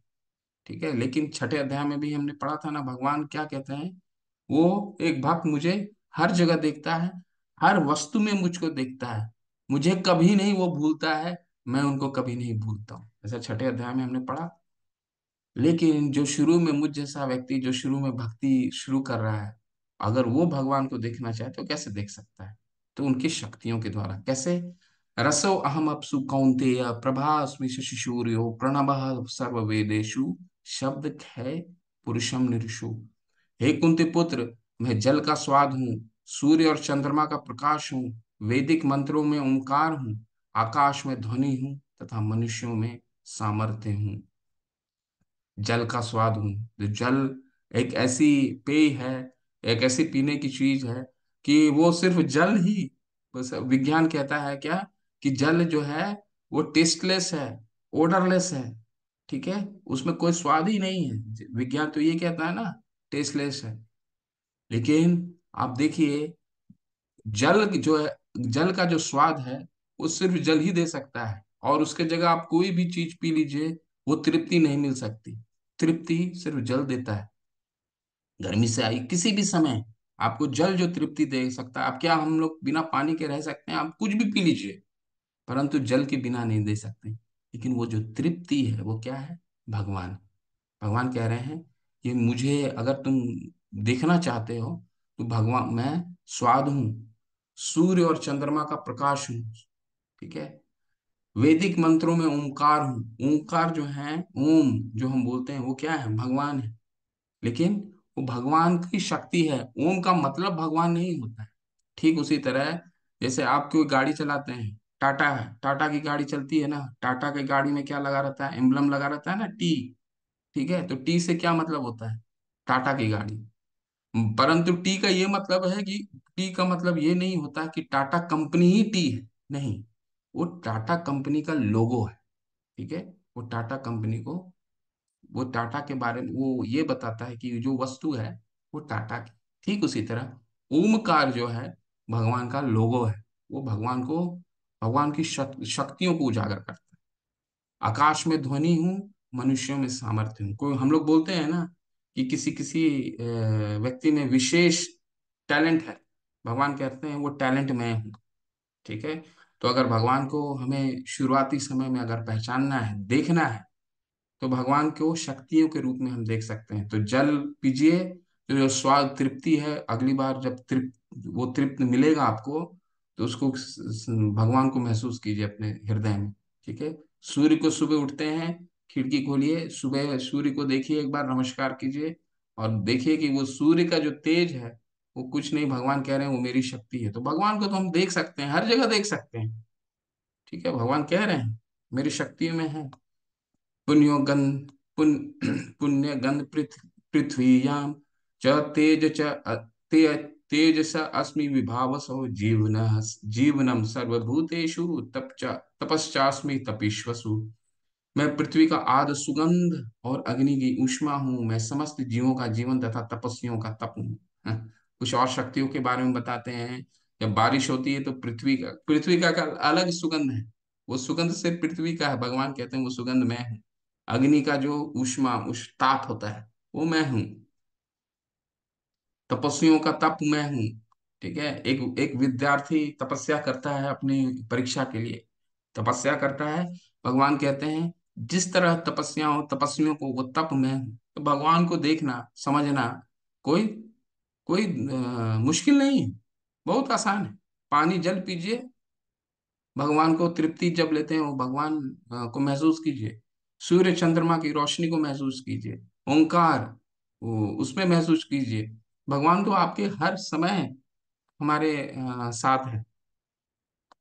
ठीक है। लेकिन छठे अध्याय में भी हमने पढ़ा था ना, भगवान क्या कहते हैं, वो एक भक्त मुझे हर जगह देखता है, हर वस्तु में मुझको देखता है, मुझे कभी नहीं वो भूलता है, मैं उनको कभी नहीं भूलता हूँ, ऐसा छठे अध्याय में हमने पढ़ा। लेकिन जो शुरू में, मुझ जैसा व्यक्ति जो शुरू में भक्ति शुरू कर रहा है, अगर वो भगवान को देखना चाहे तो कैसे देख सकता है? तो उनकी शक्तियों के द्वारा। कैसे? रसो अहम अपसु कौन्तेय प्रभास्मि शशिसूर्यो प्रणवः सर्ववेदेषु शब्द है पुरुषम निरुषु। हे कुंती पुत्र, मैं जल का स्वाद हूँ, सूर्य और चंद्रमा का प्रकाश हूँ, वैदिक मंत्रों में ओंकार हूँ, आकाश में ध्वनि हूँ तथा मनुष्यों में सामर्थ्य हूँ। जल का स्वाद हूँ। तो जल एक ऐसी पेय है, एक ऐसी पीने की चीज है कि वो सिर्फ जल ही, बस विज्ञान कहता है क्या, कि जल जो है वो टेस्टलेस है, ओडरलेस है, ठीक है, उसमें कोई स्वाद ही नहीं है। विज्ञान तो ये कहता है ना, टेस्टलेस है। लेकिन आप देखिए, जल जो है, जल का जो स्वाद है वो सिर्फ जल ही दे सकता है, और उसके जगह आप कोई भी चीज पी लीजिए, वो तृप्ति नहीं मिल सकती। तृप्ति सिर्फ जल देता है। गर्मी से आई किसी भी समय आपको जल जो तृप्ति दे सकता है। आप क्या, हम लोग बिना पानी के रह सकते हैं? आप कुछ भी पी लीजिए, परंतु जल के बिना नहीं दे सकते। लेकिन वो जो तृप्ति है वो क्या है? भगवान। भगवान कह रहे हैं कि मुझे अगर तुम देखना चाहते हो तो भगवान, मैं स्वाद हूँ, सूर्य और चंद्रमा का प्रकाश हूँ, ठीक है। वैदिक मंत्रों में ओंकार हूँ। ओंकार जो है, ओम जो हम बोलते हैं, वो क्या है? भगवान है। लेकिन वो भगवान की शक्ति है। ओम का मतलब भगवान नहीं होता है। ठीक उसी तरह जैसे आप कोई गाड़ी चलाते हैं, टाटा है, टाटा की गाड़ी चलती है ना, टाटा की गाड़ी में क्या लगा रहता है? एम्बलम लगा रहता है ना, टी। ठीक है, तो टी से क्या मतलब होता है? टाटा की गाड़ी। परंतु टी का ये मतलब है कि, टी का मतलब ये नहीं होता कि टाटा कंपनी ही टी है, नहीं। वो टाटा कंपनी का लोगो है, ठीक है। वो टाटा कंपनी को, वो टाटा के बारे में वो ये बताता है कि जो वस्तु है वो टाटा की। ठीक उसी तरह ओमकार जो है भगवान का लोगो है। वो भगवान को, भगवान की शक्तियों को उजागर करता है। आकाश में ध्वनि हूँ, मनुष्यों में सामर्थ्य हूँ। कोई, हम लोग बोलते हैं ना कि किसी किसी व्यक्ति में विशेष टैलेंट है, भगवान कहते हैं वो टैलेंट मैं हूँ, ठीक है। तो अगर भगवान को हमें शुरुआती समय में अगर पहचानना है, देखना है, तो भगवान को शक्तियों के रूप में हम देख सकते हैं। तो जल पीजिए, तो जो स्वाद तृप्ति है, अगली बार जब वो तृप्त मिलेगा आपको, तो उसको भगवान को महसूस कीजिए अपने हृदय में, ठीक है। सूर्य को सुबह उठते हैं, खिड़की खोलिए, सुबह सूर्य को देखिए, एक बार नमस्कार कीजिए, और देखिए कि वो सूर्य का जो तेज है वो कुछ नहीं, भगवान कह रहे हैं वो मेरी शक्ति है। तो भगवान को तो हम देख सकते हैं, हर जगह देख सकते हैं, ठीक है। भगवान कह रहे हैं मेरी शक्ति में है। पुण्यो गं पुण्य गंध पृथ्वीयां च तेज च तेजस अस्मि विभावसो जीवनम सर्वभूतेषु तपश्चास्मि तपीश्वसु। मैं पृथ्वी का आद सुगंध और अग्नि की ऊष्मा हूँ, मैं समस्त जीवों का जीवन तथा तपस्वियों का तप हूँ। हाँ, कुछ और शक्तियों के बारे में बताते हैं। जब बारिश होती है तो पृथ्वी का अलग सुगंध है, वो सुगंध सिर्फ पृथ्वी का है। भगवान कहते हैं वो सुगंध मैं हूँ। अग्नि का जो ऊष्मा उस ताप होता है वो मैं हूँ। तपस्वियों का तप मैं हूँ, ठीक है। एक एक विद्यार्थी तपस्या करता है अपनी परीक्षा के लिए, तपस्या करता है। भगवान कहते हैं जिस तरह तपस्या हो तपस्वियों को, वो तप में हूं। तो भगवान को देखना, समझना कोई कोई मुश्किल नहीं है, बहुत आसान है। पानी जल पीजिए, भगवान को तृप्ति जब लेते हैं वो भगवान को महसूस कीजिए। सूर्य चंद्रमा की रोशनी को महसूस कीजिए। ओंकार, उसमें महसूस कीजिए। भगवान तो आपके हर समय हमारे साथ है।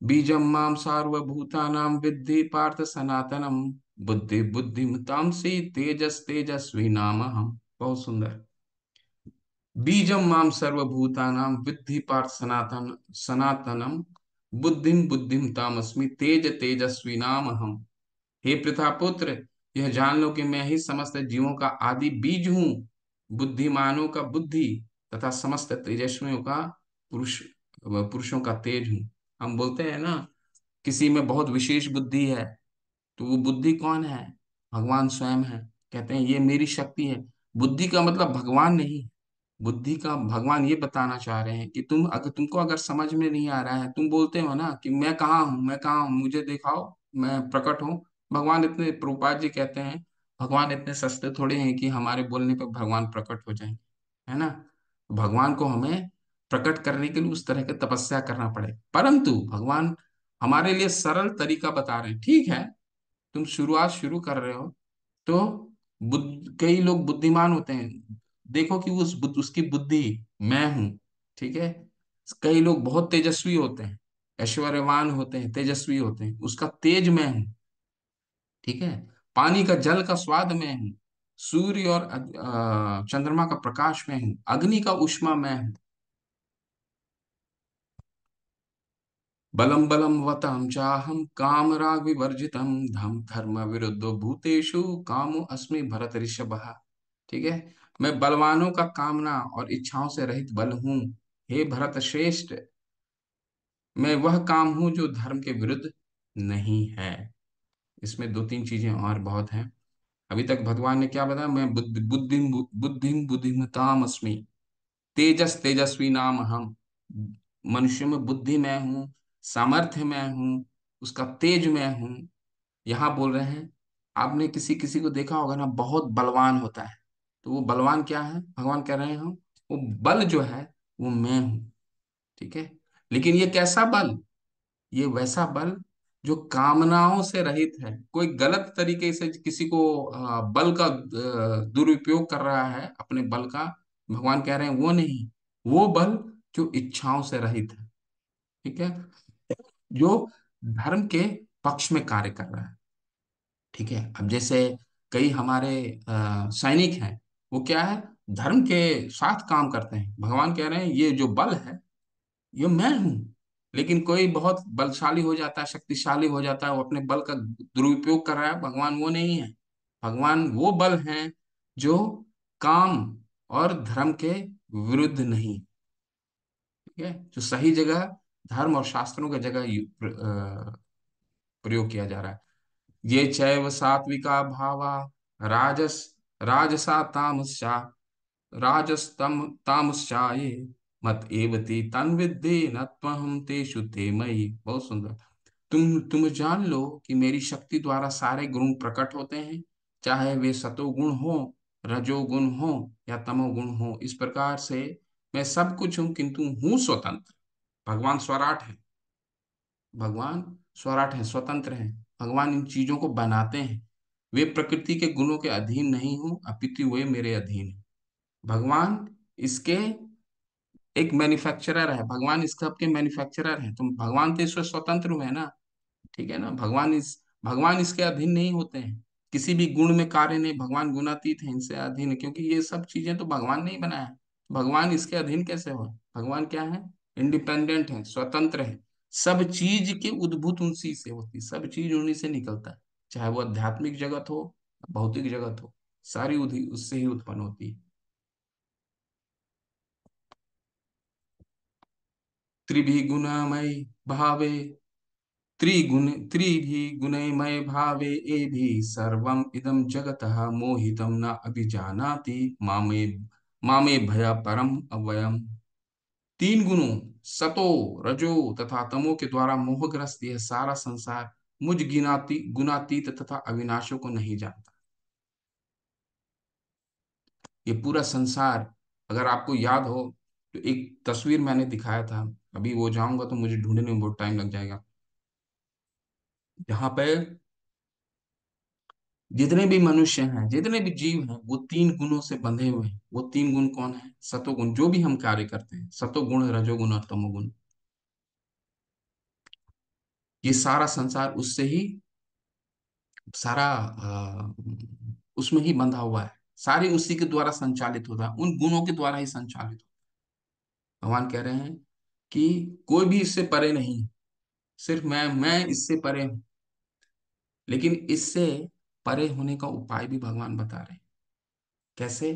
बीजम माम सार्वभूतानां विद्धि पार्थ सनातनम, बुद्धि बुद्धिमतां से तेजस तेजस्वी नाम हम। बहुत सुंदर। बीजम माम सर्वभूतानां विद्धि पार्थ सनातनम, बुद्धिम बुद्धिम तामस्मि तेज तेजस्वी नाम हम। हे प्रतापुत्र, यह जान लो कि मैं ही समस्त जीवों का आदि बीज हूँ, बुद्धिमानों का बुद्धि तथा समस्त तेजस्वियों का पुरुष, पुरुषों का तेज हूँ। हम बोलते हैं ना, किसी में बहुत विशेष बुद्धि है, तो वो बुद्धि कौन है? भगवान स्वयं है। कहते हैं ये मेरी शक्ति है। बुद्धि का मतलब भगवान नहीं। बुद्धि का भगवान ये बताना चाह रहे हैं कि तुमको अगर समझ में नहीं आ रहा है, तुम बोलते हो ना कि मैं कहाँ हूँ, मैं कहाँ हूँ, मुझे दिखाओ, मैं प्रकट हूँ। भगवान इतने, प्रभुपाद जी कहते हैं, भगवान इतने सस्ते थोड़े हैं कि हमारे बोलने पर भगवान प्रकट हो जाएंगे, है ना। भगवान को हमें प्रकट करने के लिए उस तरह की तपस्या करना पड़े, परंतु भगवान हमारे लिए सरल तरीका बता रहे हैं। ठीक है, तुम शुरुआत शुरू कर रहे हो, तो कई लोग बुद्धिमान होते हैं, देखो कि उसकी बुद्धि मैं हूं, ठीक है। कई लोग बहुत तेजस्वी होते हैं, ऐश्वर्यवान होते हैं, तेजस्वी होते हैं, उसका तेज मैं हूं, ठीक है। पानी का, जल का स्वाद मैं हूं, सूर्य और चंद्रमा का प्रकाश मैं हूं, अग्नि का ऊष्मा मैं हूं। बलम बलम वतम चाहम काम राग विवर्जितम, धम धर्म विरुद्धो भूतेषु कामो अस्मि भरत ऋषभ। ठीक है। मैं बलवानों का कामना और इच्छाओं से रहित बल हूँ, हे भरत श्रेष्ठ। मैं वह काम हूं जो धर्म के विरुद्ध नहीं है। इसमें दो तीन चीजें और बहुत हैं। अभी तक भगवान ने क्या बताया? मैं बुद्धिमताम अस्मि, तेजस तेजस्वी नाम हम। मनुष्य में बुद्धि मैं हूँ, सामर्थ्य मैं हूँ, उसका तेज मैं हूँ। यहाँ बोल रहे हैं, आपने किसी किसी को देखा होगा ना, बहुत बलवान होता है, तो वो बलवान क्या है? भगवान कह रहे हैं हम, वो बल जो है वो मैं हूँ, ठीक है। लेकिन ये कैसा बल? ये वैसा बल जो कामनाओं से रहित है। कोई गलत तरीके से किसी को बल का दुरुपयोग कर रहा है, अपने बल का, भगवान कह रहे हैं वो नहीं। वो बल जो इच्छाओं से रहित है, ठीक है, जो धर्म के पक्ष में कार्य कर रहा है, ठीक है। अब जैसे कई हमारे सैनिक हैं, वो क्या है, धर्म के साथ काम करते हैं। भगवान कह रहे हैं ये जो बल है ये मैं हूं। लेकिन कोई बहुत बलशाली हो जाता है, शक्तिशाली हो जाता है, वो अपने बल का दुरुपयोग कर रहा है, भगवान वो नहीं है। भगवान वो बल हैं जो काम और धर्म के विरुद्ध नहीं, ठीक है, जो सही जगह धर्म और शास्त्रों की जगह प्रयोग किया जा रहा है। ये चैव सात्विका भावा, राजस राजसा तामसा, राजस्तम तामश्चाये, मत एवती तन विद्धि न त्वहं तेषु ते मयि। बहुत सुंदर। तुम जान लो कि मेरी शक्ति द्वारा सारे गुण प्रकट होते हैं, चाहे वे सतोगुण हो, रजोगुण हो या तमोगुण हो। इस प्रकार से मैं सब कुछ हूं, किंतु हूं स्वतंत्र। भगवान स्वराट है। भगवान स्वराट है, स्वतंत्र है। भगवान इन चीजों को बनाते हैं। वे प्रकृति के गुणों के अधीन नहीं हूं, अपितु वे मेरे अधीन है। भगवान इसके एक मैन्युफैक्चरर है, भगवान इस सब के मैन्युफैक्चरर है। तो भगवान तो इससे स्वतंत्र हुए ना, ठीक है ना। भगवान इसके अधीन नहीं होते हैं। किसी भी गुण में कार्य नहीं, भगवान गुणातीत है, इनसे अधीन है, क्योंकि ये सब चीजें तो भगवान ने ही बनाया है। भगवान इसके अधीन कैसे हो? भगवान क्या है? इंडिपेंडेंट है, स्वतंत्र है। सब चीज के उद्भूत उसी से होती है, सब चीज उन्हीं से निकलता है। चाहे वो आध्यात्मिक जगत हो, भौतिक जगत हो, सारी उधी उससे ही उत्पन्न होती है। त्रिभी गुणमय भावे, त्रिभी गुणमय भावे एभि सर्वम इदम जगतः मोहितम न अभिजानाति मामे, मामे भया परम अव्ययम। तीन गुणों, सतो, रजो तथा तमो के द्वारा मोहग्रस्त यह सारा संसार मुझ गुणातीत तथा अविनाशियों को नहीं जानता। ये पूरा संसार, अगर आपको याद हो तो एक तस्वीर मैंने दिखाया था, अभी वो जाऊंगा तो मुझे ढूंढने में बहुत टाइम लग जाएगा। यहाँ पे जितने भी मनुष्य हैं, जितने भी जीव हैं, वो तीन गुणों से बंधे हुए हैं। वो तीन गुण कौन है? सतोगुण। जो भी हम कार्य करते हैं, सतोगुण, रजोगुण और तमोगुण, ये सारा संसार उससे ही, सारा उसमें ही बंधा हुआ है। सारी उसी के द्वारा संचालित होता है, उन गुणों के द्वारा ही संचालित होता है। भगवान कह रहे हैं कि कोई भी इससे परे नहीं है, सिर्फ मैं इससे परे हूं। लेकिन इससे परे होने का उपाय भी भगवान बता रहे हैं। कैसे?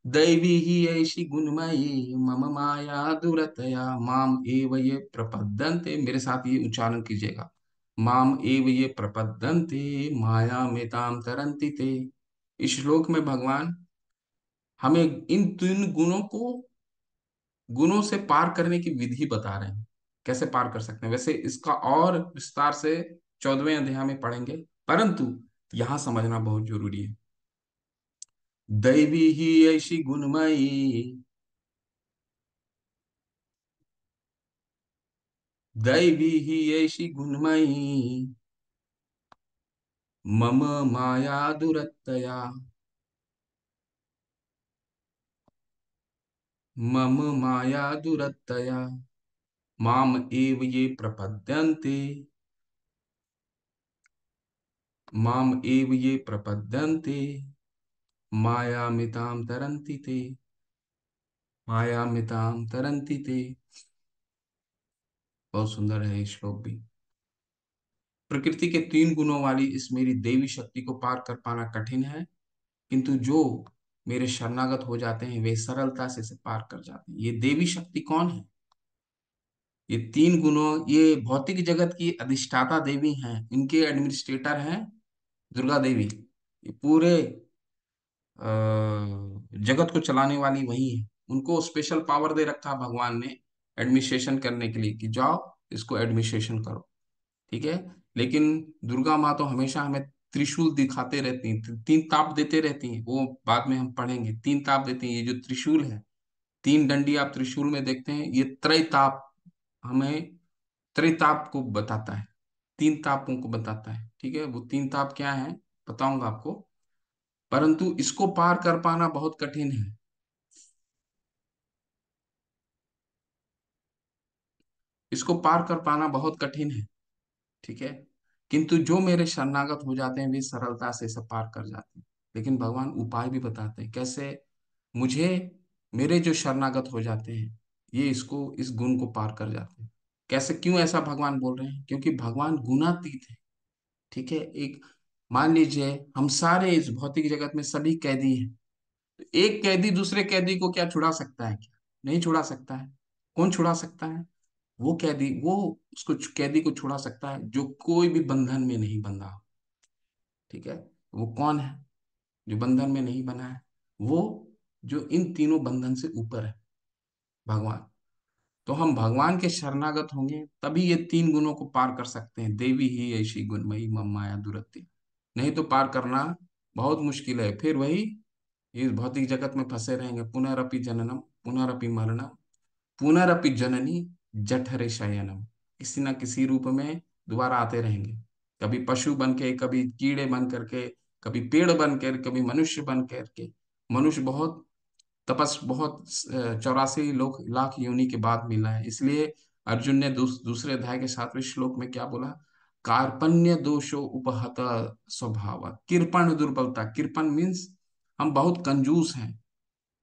दैवी ही ऐसी गुणमयी मम माया दुरतया माम एव ये प्रपद्यन्ते। मेरे साथ ये उच्चारण कीजिएगा। माम एव ये प्रपद्यन्ते माया में ताम तरंति ते। इस श्लोक में भगवान हमें इन तीन गुणों से पार करने की विधि बता रहे हैं। कैसे पार कर सकते हैं? वैसे इसका और विस्तार से 14वें अध्याय में पढ़ेंगे, परंतु यहां समझना बहुत जरूरी है। दैवी ही ऐसी गुणमयी, दैवी ही ऐसी गुणमयी मम माया दुरत्तया, मम माया दुरत्तया माम एव ये प्रपद्यन्ते, माम एव ये प्रपद्यन्ते मायामितां तरन्ति ते, मायामितां तरन्ति ते। बहुत सुंदर है ये श्लोक भी। प्रकृति के तीन गुणों वाली इस मेरी देवी शक्ति को पार कर पाना कठिन है, किंतु जो मेरे शरणागत हो जाते हैं वे सरलता से इसे पार कर जाते हैं। ये देवी शक्ति कौन है? ये तीन गुणों, ये भौतिक जगत की अधिष्ठाता देवी हैं, इनके एडमिनिस्ट्रेटर हैं दुर्गा देवी। ये पूरे जगत को चलाने वाली वही है। उनको स्पेशल पावर दे रखा है भगवान ने एडमिनिस्ट्रेशन करने के लिए, कि जाओ इसको एडमिनिस्ट्रेशन करो। ठीक है। लेकिन दुर्गा माँ तो हमेशा हमें त्रिशूल दिखाते रहती हैं, तीन ताप देते रहती हैं। वो बाद में हम पढ़ेंगे, तीन ताप देती हैं। ये जो त्रिशूल है, तीन डंडी आप त्रिशूल में देखते हैं, ये त्रय ताप हमें, त्रिताप को बताता है, तीन तापों को बताता है। ठीक है। वो तीन ताप क्या है बताऊंगा आपको, परंतु इसको पार कर पाना बहुत कठिन है। इसको पार कर पाना बहुत कठिन है। ठीक है। किंतु जो मेरे शरणागत हो जाते हैं वे सरलता से इसे पार कर जाते हैं। लेकिन भगवान उपाय भी बताते हैं कैसे मुझे, मेरे जो शरणागत हो जाते हैं ये इसको, इस गुण को पार कर जाते हैं। कैसे, क्यों ऐसा भगवान बोल रहे हैं? क्योंकि भगवान गुणातीत है। ठीक है। एक, मान लीजिए हम सारे इस भौतिक जगत में सभी कैदी हैं, तो एक कैदी दूसरे कैदी को क्या छुड़ा सकता है? क्या नहीं छुड़ा सकता है? कौन छुड़ा सकता है? वो कैदी, वो उसको कैदी को छुड़ा सकता है जो कोई भी बंधन में नहीं बंधा हो। ठीक है। वो कौन है जो बंधन में नहीं बना है? वो जो इन तीनों बंधन से ऊपर है, भगवान। तो हम भगवान के शरणागत होंगे तभी ये तीन गुणों को पार कर सकते हैं। देवी ही ऐसी गुणमयी मम माया दुरत्ति। नहीं तो पार करना बहुत मुश्किल है। फिर वही इस भौतिक जगत में फंसे रहेंगे। पुनरपि जननम पुनरपि मरणम पुनरपि जननी जठरे शयनम। किसी ना किसी रूप में दोबारा आते रहेंगे। कभी पशु बन के, कभी कीड़े बन करके, कभी पेड़ बन कर, कभी मनुष्य बन करके। मनुष्य बहुत बहुत 84 लाख योनि के बाद मिला है। इसलिए अर्जुन ने दूसरे अध्याय के 7वें श्लोक में क्या बोला? कार्पण्य दोषो उपहत स्वभाव। कृपण दुर्बलता, कृपण मीन्स हम बहुत कंजूस हैं।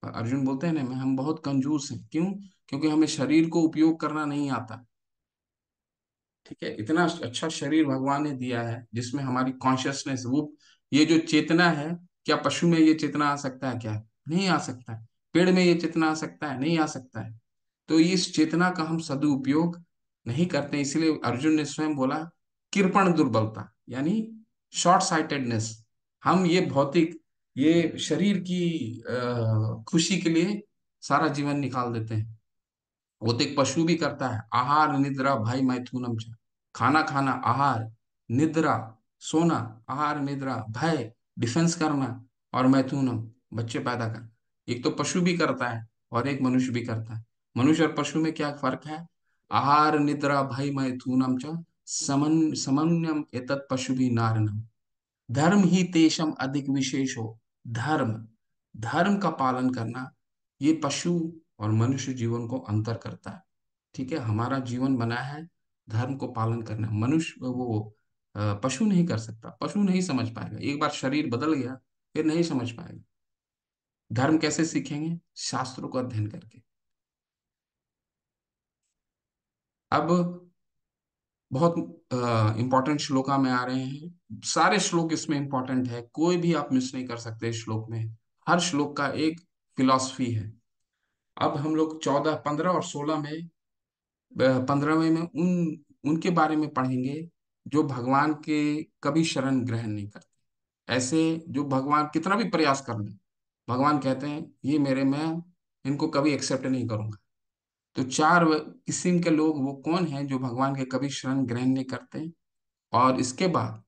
अर्जुन बोलते हैं ना, मैं हम बहुत कंजूस हैं। क्यों? क्योंकि हमें शरीर को उपयोग करना नहीं आता। ठीक है। इतना अच्छा शरीर भगवान ने दिया है जिसमें हमारी कॉन्शियसनेस, वो ये जो चेतना है, क्या पशु में ये चेतना आ सकता है? क्या नहीं आ सकता है? पेड़ में ये चेतना आ सकता है? नहीं आ सकता है। तो इस चेतना का हम सदुपयोग नहीं करते, इसलिए अर्जुन ने स्वयं बोला कृपण दुर्बलता, यानी शॉर्ट साइटेडनेस। हम ये भौतिक, ये शरीर की खुशी के लिए सारा जीवन निकाल देते हैं। वो तो एक पशु भी करता है। आहार निद्रा भय मैथुनम च। खाना खाना, आहार, निद्रा, सोना, आहार निद्रा भय, डिफेंस करना, और मैथुनम, बच्चे पैदा करना। एक तो पशु भी करता है और एक मनुष्य भी करता है। मनुष्य और पशु में क्या फर्क है? आहार निद्रा भय मैथुनम च समन्यम एतत् पशु भी नारनम। धर्म ही तेषम अधिक विशेषो। धर्म, धर्म का पालन करना, ये पशु और मनुष्य जीवन को अंतर करता है। ठीक है, हमारा जीवन बना है धर्म को पालन करना। मनुष्य वो पशु नहीं कर सकता, पशु नहीं समझ पाएगा, एक बार शरीर बदल गया फिर नहीं समझ पाएगा। धर्म कैसे सीखेंगे? शास्त्रों का अध्ययन करके। अब बहुत इंपॉर्टेंट श्लोका में आ रहे हैं, सारे श्लोक इसमें इंपॉर्टेंट है, कोई भी आप मिस नहीं कर सकते इस श्लोक में। हर श्लोक का एक फिलॉसफी है। अब हम लोग 14, 15 और 16 में, 15वें में उनके बारे में पढ़ेंगे जो भगवान के कभी शरण ग्रहण नहीं करते। ऐसे जो भगवान कितना भी प्रयास कर ले, भगवान कहते हैं ये मेरे में, इनको कभी एक्सेप्ट नहीं करूंगा। तो चार किस्म के लोग वो कौन हैं जो भगवान के कभी शरण ग्रहण नहीं करते? और इसके बाद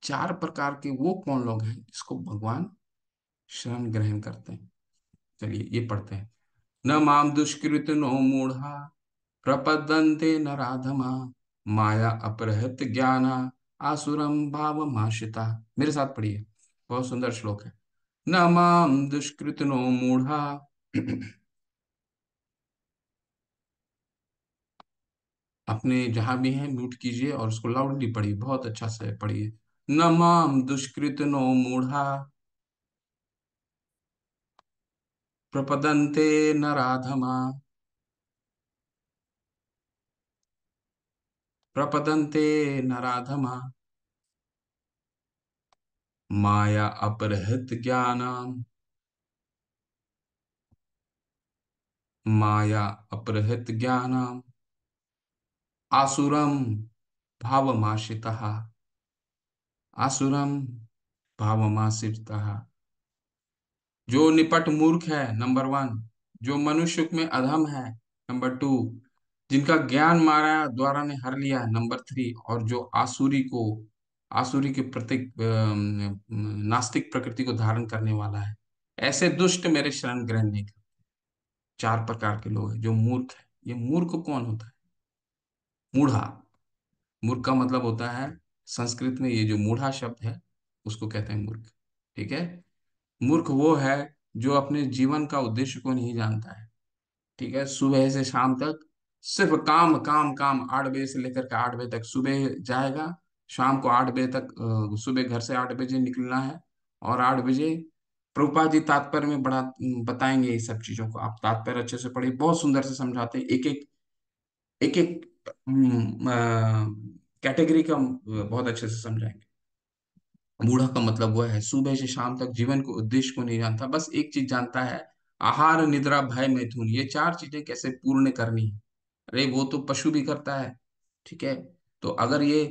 चार प्रकार के वो कौन लोग हैं जिसको भगवान शरण ग्रहण करते हैं? चलिए ये पढ़ते हैं। न माम दुष्कृत नो मूढ़ा प्रपद्यन्ते नराधमा माया अपहृत ज्ञाना आसुरम भावमाश्रिता। मेरे साथ पढ़िए, बहुत सुंदर श्लोक है। न माम दुष्कृत नो मूढ़ा अपने जहां भी हैं म्यूट कीजिए और उसको लाउडली पढ़िए, बहुत अच्छा से पढ़िए। न माम दुष्कृत नो मूढ़ा प्रपदन्ते नराधमा प्रपदन्ते नराधमा माया अपहृत ज्ञानम माया अपहृत ज्ञानम आसुरम भावमाश्रितः आसुरम भावमाश्रितः। जो निपट मूर्ख है, नंबर वन। जो मनुष्य में अधम है, नंबर टू। जिनका ज्ञान माया द्वारा ने हर लिया है, नंबर थ्री। और जो आसुरी के प्रतीक नास्तिक प्रकृति को धारण करने वाला है, ऐसे दुष्ट मेरे शरण ग्रहण नहीं कर। चार प्रकार के लोग हैं जो मूर्ख है। ये मूर्ख कौन होता है? मूढ़ा। मूर्ख का मतलब होता है संस्कृत में, ये जो मूढ़ा शब्द है उसको कहते हैं मूर्ख। ठीक है, मूर्ख वो है जो अपने जीवन का उद्देश्य को नहीं जानता है। ठीक है, सुबह से शाम तक सिर्फ काम काम काम, 8 बजे से लेकर के 8 बजे तक सुबह जाएगा, शाम को 8 बजे तक, सुबह घर से 8 बजे निकलना है और 8 बजे। प्रभुपाद जी तात्पर्य में बड़ा बताएंगे ये सब चीजों को, आप तात्पर्य अच्छे से पढ़िए, बहुत सुंदर से समझाते हैं, एक एक कैटेगरी का बहुत अच्छे से समझाएंगे। बूढ़ा का मतलब वह है सुबह से शाम तक जीवन को उद्देश्य को नहीं जानता, बस एक चीज जानता है, आहार निद्रा भय मैथुन, ये चार चीजें कैसे पूर्ण करनी है। अरे वो तो पशु भी करता है। ठीक है, तो अगर ये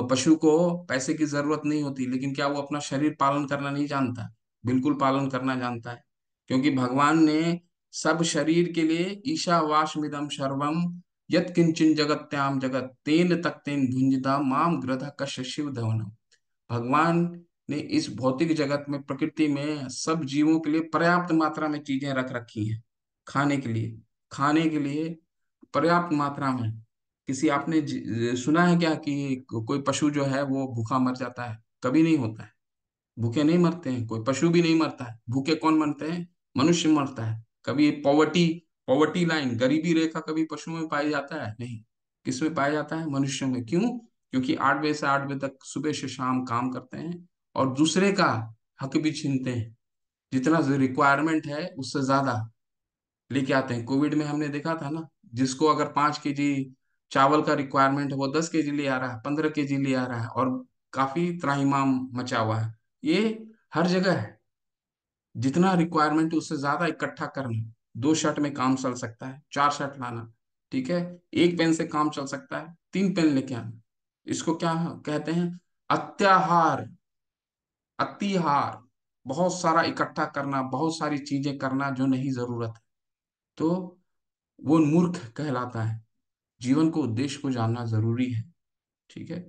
पशु को पैसे की जरूरत नहीं होती, लेकिन क्या वो अपना शरीर पालन करना नहीं जानता? बिल्कुल पालन करना जानता है, क्योंकि भगवान ने सब शरीर के लिए ईशावास्यमिदं सर्वम यत् किंचन जगत्याम जगत तेन तत्तेन भुंजता माम ग्रध कश्य शिव धवनम। भगवान ने इस भौतिक जगत में, प्रकृति में सब जीवों के लिए पर्याप्त मात्रा में चीजें रख रखी हैं। खाने के लिए, खाने के लिए पर्याप्त मात्रा में। किसी आपने सुना है क्या कि कोई पशु जो है वो भूखा मर जाता है? कभी नहीं होता है। भूखे नहीं मरते हैं, कोई पशु भी नहीं मरता है। भूखे कौन मरते हैं? मनुष्य मरता है। कभी पॉवर्टी, पॉवर्टी लाइन, गरीबी रेखा कभी पशुओं में पाया जाता है? नहीं। किस में पाया जाता है? मनुष्यों में। क्यों? क्योंकि 8 बजे से 8 बजे तक सुबह से शाम काम करते हैं और दूसरे का हक भी छीनते हैं। जितना रिक्वायरमेंट है उससे ज्यादा लेके आते हैं। कोविड में हमने देखा था ना, जिसको अगर 5 केजी चावल का रिक्वायरमेंट है वो 10 केजी ले आ रहा है, 15 केजी ले आ रहा है, और काफी त्राहिमाम मचा हुआ है। ये हर जगह है। जितना रिक्वायरमेंट है उससे ज्यादा इकट्ठा करना। 2 शर्ट में काम चल सकता है, 4 शर्ट लाना। ठीक है, एक पेन से काम चल सकता है, 3 पेन लेके आना। इसको क्या कहते हैं? अत्याहार, अतिहार। बहुत सारा इकट्ठा करना, बहुत सारी चीजें करना जो नहीं जरूरत है, तो वो मूर्ख कहलाता है। जीवन को, उद्देश्य को जानना जरूरी है। ठीक है,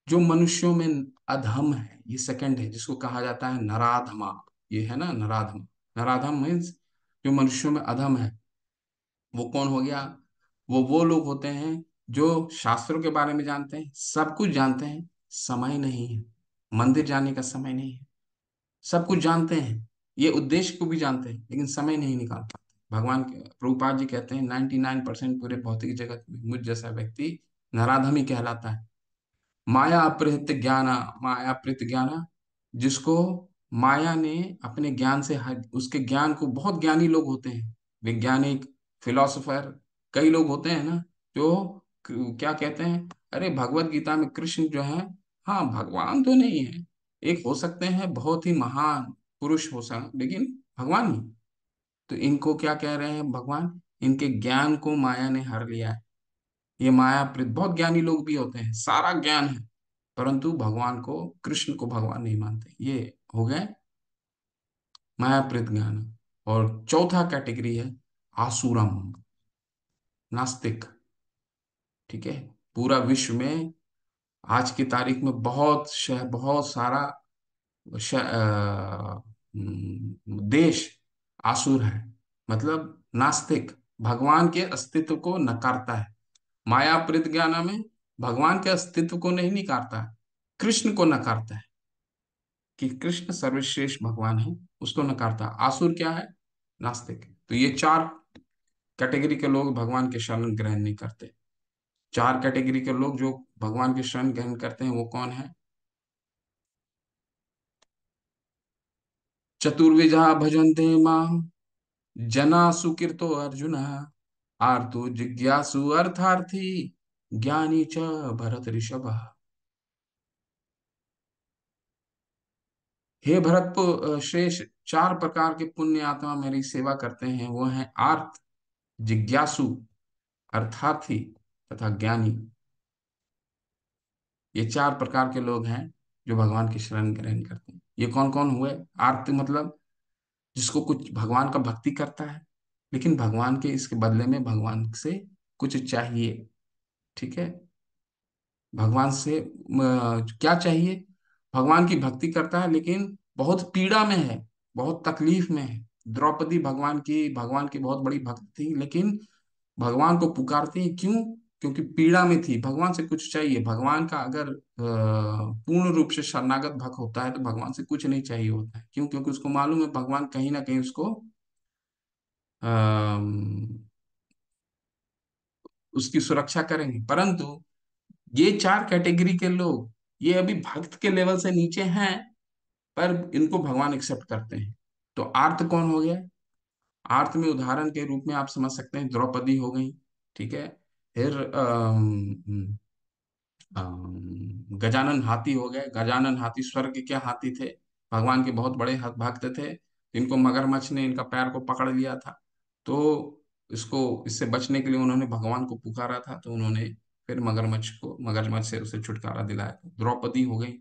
जो मनुष्यों में अधम है, ये सेकंड है, जिसको कहा जाता है नराधमा। ये है ना नराधम। नराधम मीन्स जो मनुष्यों में अधम है। वो कौन हो गया? वो लोग होते हैं जो शास्त्रों के बारे में जानते हैं, सब कुछ जानते हैं, समय नहीं है। मंदिर जाने का समय नहीं है। सब कुछ जानते हैं, ये उद्देश्य को भी जानते हैं, लेकिन समय नहीं निकाल पाते। भगवान के प्रभुपाद जी कहते हैं 99% पूरे भौतिक जगत में मुझ जैसा व्यक्ति नराधम कहलाता है। माया अपहृत ज्ञाना, माया अपहृत ज्ञाना, जिसको माया ने अपने ज्ञान से उसके ज्ञान को, बहुत ज्ञानी लोग होते हैं, वैज्ञानिक, फिलोसोफर, कई लोग होते हैं ना, जो क्या कहते हैं, अरे भगवत गीता में कृष्ण जो है, हाँ भगवान तो नहीं है, एक हो सकते हैं बहुत ही महान पुरुष हो सकते, लेकिन भगवान नहीं। तो इनको क्या कह रहे हैं भगवान, इनके ज्ञान को माया ने हर लिया है। ये मायाप्रत बहुत ज्ञानी लोग भी होते हैं, सारा ज्ञान है, परंतु भगवान को, कृष्ण को भगवान नहीं मानते। ये हो गए मायाप्रत ज्ञान। और चौथा कैटेगरी है आसुरम, नास्तिक। ठीक है। पूरा विश्व में आज की तारीख में बहुत सारा देश आसुर है, मतलब नास्तिक, भगवान के अस्तित्व को नकारता है। माया परिज्ञाना में भगवान के अस्तित्व को नहीं नकारता है, कृष्ण को नकारता है कि कृष्ण सर्वश्रेष्ठ भगवान है, उसको नकारता है। आसुर क्या है? नास्तिक। तो ये चार कैटेगरी के लोग भगवान के शरण ग्रहण नहीं करते। चार कैटेगरी के लोग जो भगवान के शरण ग्रहण करते हैं वो कौन है? चतुर्विधा भजन्ते माम जना सुकृतो अर्जुन, आर्तो जिज्ञासु अर्थार्थी, ज्ञानी च भरत ऋषभ। हे भरत श्रेष्ठ, चार प्रकार के पुण्य आत्मा मेरी सेवा करते हैं, वो हैं आर्त, जिज्ञासु, अर्थार्थी तथा ज्ञानी। ये चार प्रकार के लोग हैं जो भगवान की शरण ग्रहण करते हैं। ये कौन कौन हुए? आर्त मतलब जिसको कुछ भगवान का भक्ति करता है, लेकिन भगवान के इसके बदले में भगवान से कुछ चाहिए। ठीक है। भगवान से क्या चाहिए? भगवान की भक्ति करता है लेकिन बहुत पीड़ा में है, बहुत तकलीफ में है। द्रौपदी भगवान की बहुत बड़ी भक्त थी, लेकिन भगवान को पुकारती है, क्यों? क्योंकि पीड़ा में थी, भगवान से कुछ चाहिए। भगवान का अगर पूर्ण रूप से शरणागत भक्त होता है तो भगवान से कुछ नहीं चाहिए होता है। क्यों? क्योंकि उसको मालूम है भगवान कहीं ना कहीं उसको अ, उसकी सुरक्षा करेंगे। परंतु ये चार कैटेगरी के लोग, ये अभी भक्त के लेवल से नीचे हैं, पर इनको भगवान एक्सेप्ट करते हैं। तो आर्त कौन हो गया? आर्त में उदाहरण के रूप में आप समझ सकते हैं द्रौपदी हो गई। ठीक है। फिर गजानन हाथी हो गए। गजानन हाथी स्वर्ग के हाथी थे, भगवान के बहुत बड़े भक्त थे। इनको मगरमच्छ ने इनका पैर को पकड़ लिया था, तो इसको, इससे बचने के लिए उन्होंने भगवान को पुकारा था, तो उन्होंने फिर मगरमच्छ से उसे छुटकारा दिलाया था। द्रौपदी हो गई,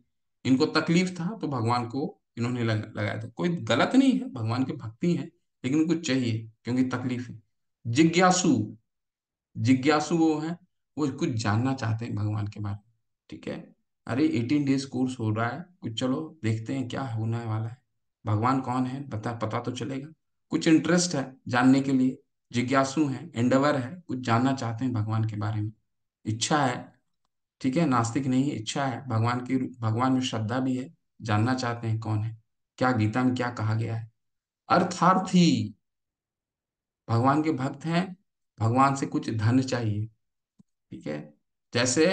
इनको तकलीफ था तो भगवान को इन्होंने लगाया था। कोई गलत नहीं है, भगवान की भक्ति है, लेकिन उनको चाहिए क्योंकि तकलीफ है। जिज्ञासु, जिज्ञासु वो है, वो कुछ जानना चाहते हैं भगवान के बारे में। ठीक है। अरे 18 डेज कोर्स हो रहा है, कुछ चलो देखते हैं क्या होने वाला है, भगवान कौन है पता तो चलेगा। कुछ इंटरेस्ट है जानने के लिए, जिज्ञासु है, एंडवर है, कुछ जानना चाहते हैं भगवान के बारे में, इच्छा है। ठीक है, नास्तिक नहीं है, इच्छा है भगवान की, भगवान में श्रद्धा भी है, जानना चाहते हैं कौन है, क्या गीता में क्या कहा गया है। अर्थार्थी, भगवान के भक्त हैं, भगवान से कुछ धन चाहिए। ठीक है। जैसे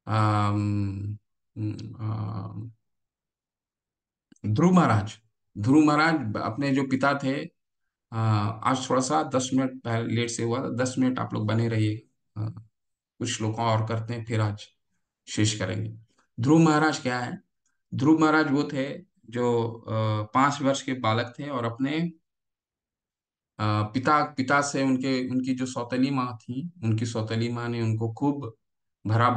अम, अम, ध्रुव महाराज, ध्रुव महाराज अपने जो पिता थे, आज थोड़ा सा 10 मिनट पहले लेट से हुआ था, 10 मिनट आप लोग बने रहिए। कुछ श्लोक और करते हैं फिर आज शेष करेंगे। ध्रुव महाराज क्या है? ध्रुव महाराज वो थे जो 5 वर्ष के बालक थे, और अपने पिता पिता से, उनके उनकी जो सौतेली माँ थी, उनकी सौतेली माँ ने उनको खूब बुरा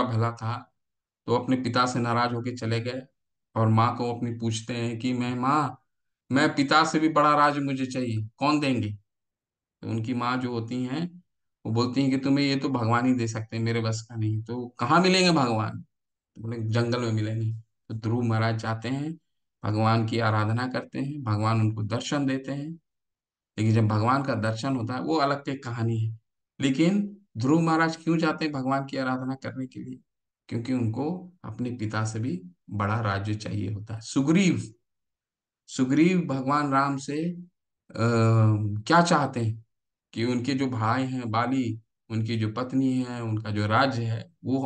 भला कहा। तो अपने पिता से नाराज होके चले गए, और माँ को अपनी पूछते हैं कि मैं माँ, मैं पिता से भी बड़ा राज मुझे चाहिए, कौन देंगे? तो उनकी माँ जो होती हैं, वो बोलती हैं कि तुम्हें ये तो भगवान ही दे सकते हैं, मेरे बस का नहीं। तो कहाँ मिलेंगे भगवान? तो बोले जंगल में मिलेंगे। तो ध्रुव महाराज जाते हैं, भगवान की आराधना करते हैं, भगवान उनको दर्शन देते हैं। लेकिन जब भगवान का दर्शन होता है वो अलग की कहानी है। लेकिन ध्रुव महाराज क्यों जाते हैं भगवान की आराधना करने के लिए? क्योंकि उनको अपने पिता से भी बड़ा राज्य चाहिए होता है। सुग्रीव सुग्रीव भगवान राम से क्या चाहते हैं कि उनके जो भाई हैं बाली, उनकी जो पत्नी है, उनका जो राज्य है वो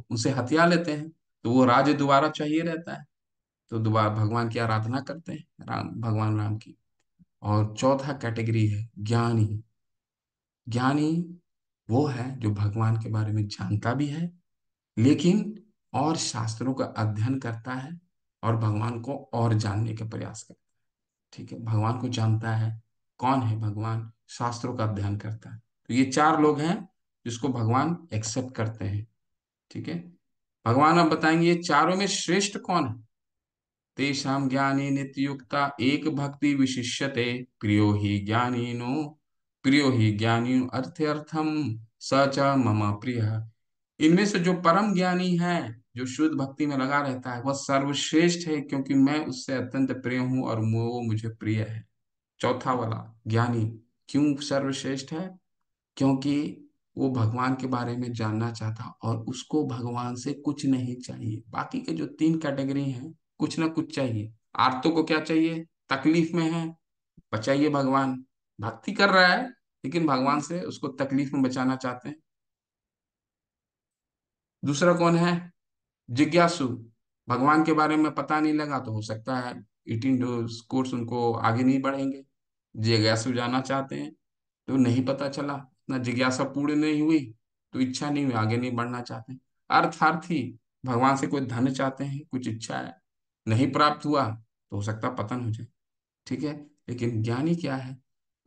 उनसे हथिया लेते हैं, तो वो राज्य दोबारा चाहिए रहता है। तो दोबारा भगवान की आराधना करते हैं, भगवान राम की। और चौथा कैटेगरी है ज्ञानी। ज्ञानी वो है जो भगवान के बारे में जानता भी है, लेकिन और शास्त्रों का अध्ययन करता है और भगवान को और जानने का प्रयास करता है। ठीक है, भगवान को जानता है, कौन है भगवान, शास्त्रों का अध्ययन करता है। तो ये चार लोग हैं जिसको भगवान एक्सेप्ट करते हैं। ठीक है, भगवान अब बताएंगे ये चारों में श्रेष्ठ कौन है। तेषां ज्ञाने नित्ययुक्ता एक भक्ति विशिष्यते, प्रियो हि ज्ञानिनो प्रियो हि ज्ञानी अर्थम स च मम प्रिय। इनमें से जो परम ज्ञानी है, जो शुद्ध भक्ति में लगा रहता है, वह सर्वश्रेष्ठ है, क्योंकि मैं उससे अत्यंत प्रिय हूँ और वो मुझे प्रिय है। चौथा वाला ज्ञानी क्यों सर्वश्रेष्ठ है? क्योंकि वो भगवान के बारे में जानना चाहता और उसको भगवान से कुछ नहीं चाहिए। बाकी के जो तीन कैटेगरी हैं, कुछ ना कुछ चाहिए। आर्तों को क्या चाहिए? तकलीफ में है, बचाइए भगवान। भक्ति कर रहा है लेकिन भगवान से उसको तकलीफ में बचाना चाहते हैं। दूसरा कौन है? जिज्ञासु। भगवान के बारे में पता नहीं लगा तो हो सकता है 18 कोर्स उनको आगे नहीं बढ़ेंगे। जिज्ञासु जाना चाहते हैं, तो नहीं पता चला, ना जिज्ञासा पूर्ण नहीं हुई, तो इच्छा नहीं हुई, आगे नहीं बढ़ना चाहते। अर्थार्थी भगवान से कोई धन चाहते हैं, कुछ इच्छा है, नहीं प्राप्त हुआ तो हो सकता है पतन हो जाए। ठीक है, लेकिन ज्ञानी क्या है?